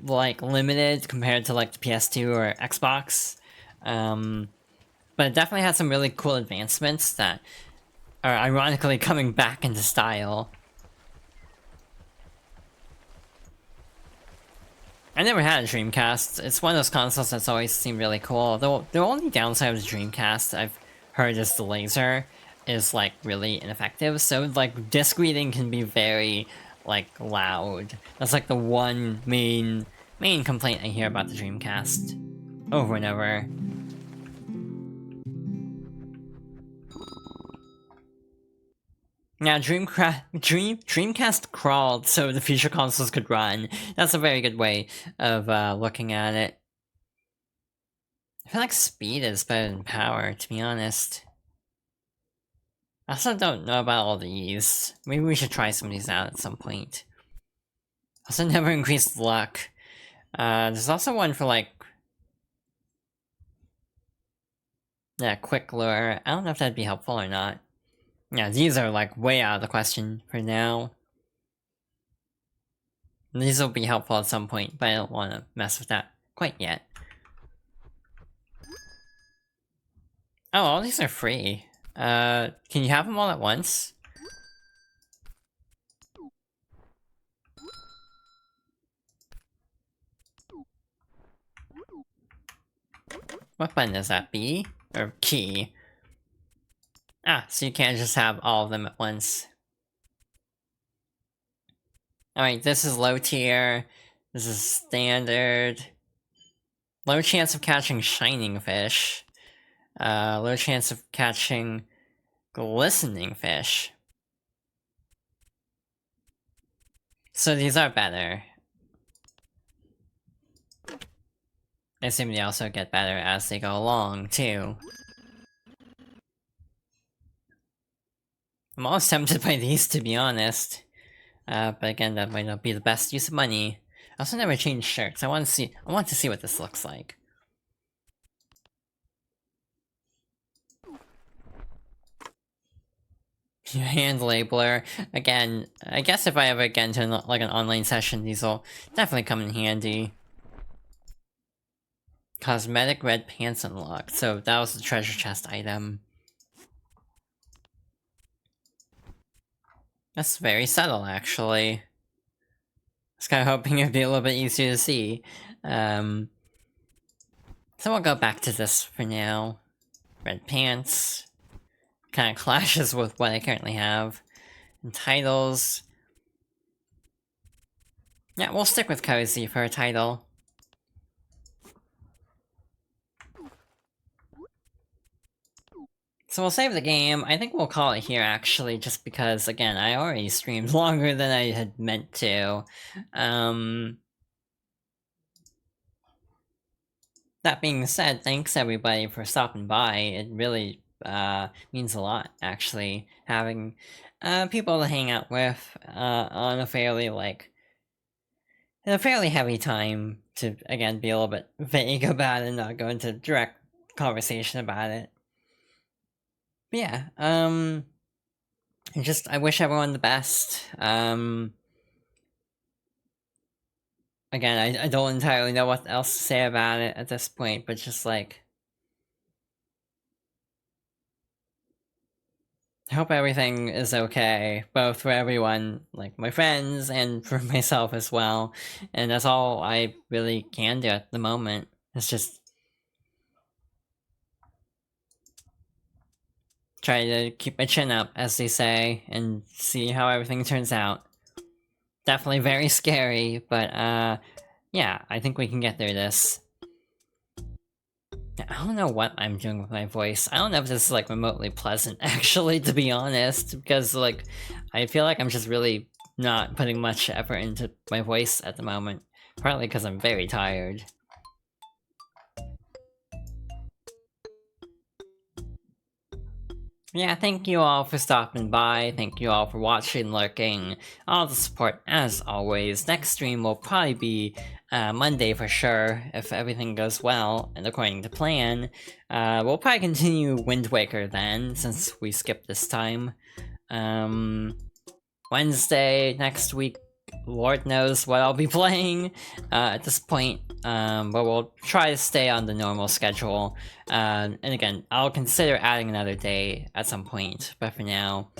S1: like limited compared to like the PS2 or Xbox. But it definitely had some really cool advancements that are ironically coming back into style. I never had a Dreamcast. It's one of those consoles that's always seemed really cool. The only downside of the Dreamcast I've heard is the laser is like really ineffective. So like disc reading can be very like loud. That's like the one main complaint I hear about the Dreamcast over and over. Yeah, Dreamcast crawled so the future consoles could run. That's a very good way of looking at it. I feel like speed is better than power, to be honest. I also don't know about all these. Maybe we should try some of these out at some point. Also never increased luck. There's also one for like... yeah, quick lure. I don't know if that'd be helpful or not. Yeah, these are like way out of the question for now. These will be helpful at some point, but I don't want to mess with that quite yet. Oh, all these are free. Can you have them all at once? What button is that? B? Or key? Ah, so you can't just have all of them at once. Alright, this is low tier. This is standard. Low chance of catching shining fish. Low chance of catching glistening fish. So these are better. I assume they also get better as they go along, too. I'm almost tempted by these, to be honest. But again, that might not be the best use of money. I also never changed shirts. I want to see what this looks like. Hand labeler. Again, I guess if I ever get into like an online session, these will definitely come in handy. Cosmetic red pants unlocked. So that was the treasure chest item. That's very subtle, actually. I was kind of hoping it'd be a little bit easier to see. So we'll go back to this for now. Red pants. Kind of clashes with what I currently have. And titles. Yeah, we'll stick with Cozy for a title. So we'll save the game. I think we'll call it here, actually, just because, again, I already streamed longer than I had meant to. That being said, thanks everybody for stopping by. It really means a lot, actually, having people to hang out with on a fairly, heavy time to, again, be a little bit vague about it and not go into direct conversation about it. But yeah, I wish everyone the best. Again, I don't entirely know what else to say about it at this point, but just like... I hope everything is okay, both for everyone, like my friends, and for myself as well. And that's all I really can do at the moment. It's just... try to keep my chin up, as they say, and see how everything turns out. Definitely very scary, but yeah, I think we can get through this. I don't know what I'm doing with my voice. I don't know if this is like remotely pleasant, actually, to be honest, because like, I feel like I'm just really not putting much effort into my voice at the moment. Partly because I'm very tired. Yeah, thank you all for stopping by, thank you all for watching, lurking, all the support as always. Next stream will probably be Monday for sure, if everything goes well, and according to plan. We'll probably continue Wind Waker then, since we skipped this time. Wednesday next week, Lord knows what I'll be playing at this point, but we'll try to stay on the normal schedule. And again, I'll consider adding another day at some point, but for now,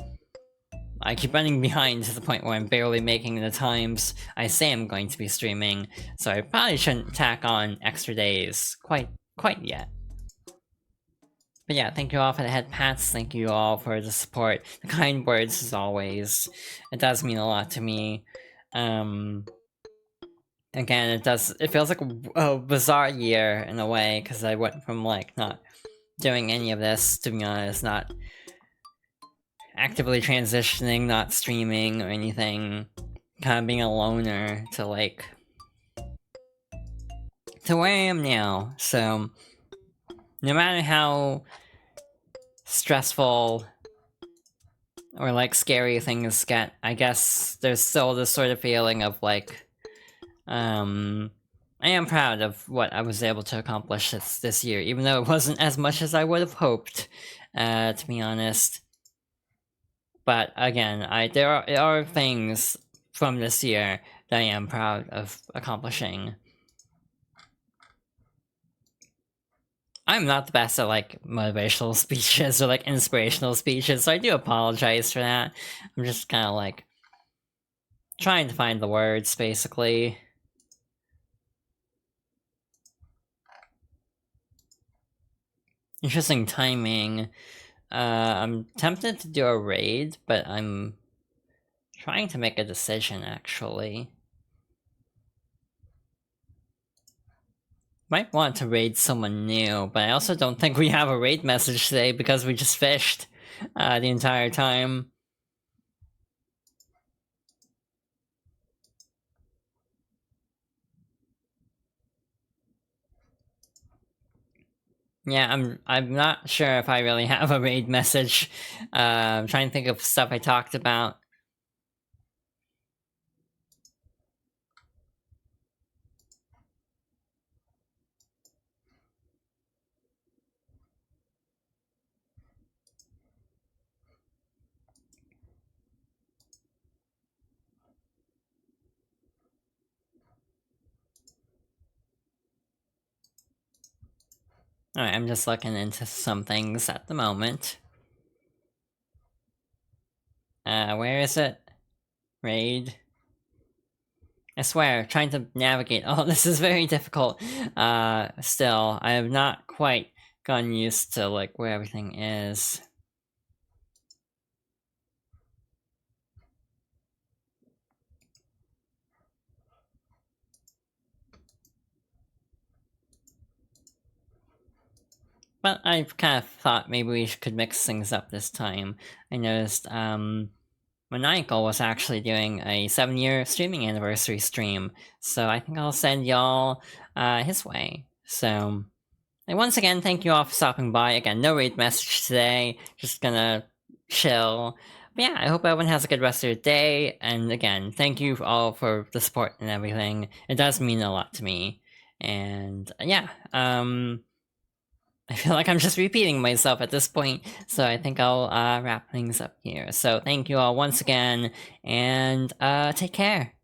S1: I keep running behind to the point where I'm barely making the times I say I'm going to be streaming, so I probably shouldn't tack on extra days quite yet. But yeah, thank you all for the head pats, thank you all for the support, the kind words as always. It does mean a lot to me. Again, it feels like a bizarre year in a way, because I went from like not doing any of this, to be honest, not actively transitioning, not streaming or anything, kind of being a loner, to like to where I am now. So no matter how stressful or like scary things get, I guess there's still this sort of feeling of like I am proud of what I was able to accomplish this year, even though it wasn't as much as I would have hoped, to be honest. But again, there are things from this year that I am proud of accomplishing. I'm not the best at like motivational speeches or like inspirational speeches, so I do apologize for that. I'm just kind of like trying to find the words, basically. Interesting timing. I'm tempted to do a raid, but I'm trying to make a decision, actually. Might want to raid someone new, but I also don't think we have a raid message today because we just fished the entire time. Yeah, I'm not sure if I really have a raid message. I'm trying to think of stuff I talked about. Alright, I'm just looking into some things at the moment. Where is it? Raid. I swear, trying to navigate all this is very difficult. Still, I have not quite gotten used to like where everything is. But I've kind of thought maybe we could mix things up this time. I noticed, Maniacal was actually doing a 7-year streaming anniversary stream, so I think I'll send y'all, his way. So, and once again, thank you all for stopping by. Again, no raid message today, just gonna chill. But yeah, I hope everyone has a good rest of your day, and again, thank you all for the support and everything. It does mean a lot to me. And yeah, I feel like I'm just repeating myself at this point, so I think I'll wrap things up here. So thank you all once again, and take care.